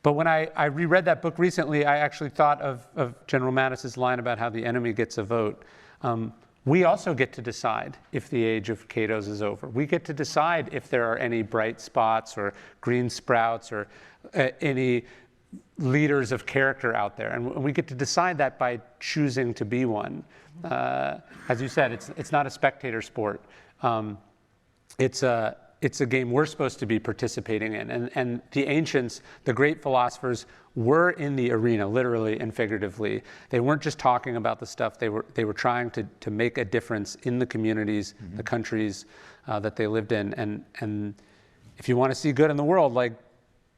But when I reread that book recently, I actually thought of General Mattis's line about how the enemy gets a vote. we also get to decide if the age of Cato's is over. We get to decide if there are any bright spots or green sprouts or any leaders of character out there. And we get to decide that by choosing to be one. As you said, it's not a spectator sport. It's a game we're supposed to be participating in. And the ancients, the great philosophers, were in the arena, literally and figuratively. They weren't just talking about the stuff, they were trying to make a difference in the communities, the countries that they lived in. And if you want to see good in the world, like,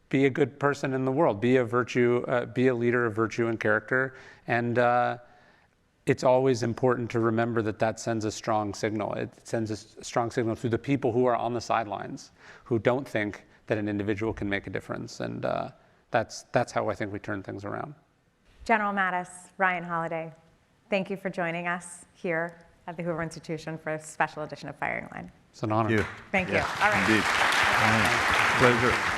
be a good person in the world, be a leader of virtue and character. And it's always important to remember that sends a strong signal. It sends a strong signal to the people who are on the sidelines, who don't think that an individual can make a difference. And that's how I think we turn things around. General Mattis, Ryan Holiday, thank you for joining us here at the Hoover Institution for a special edition of Firing Line. It's an honor. Thank you. Thank you. All right. Indeed. Pleasure.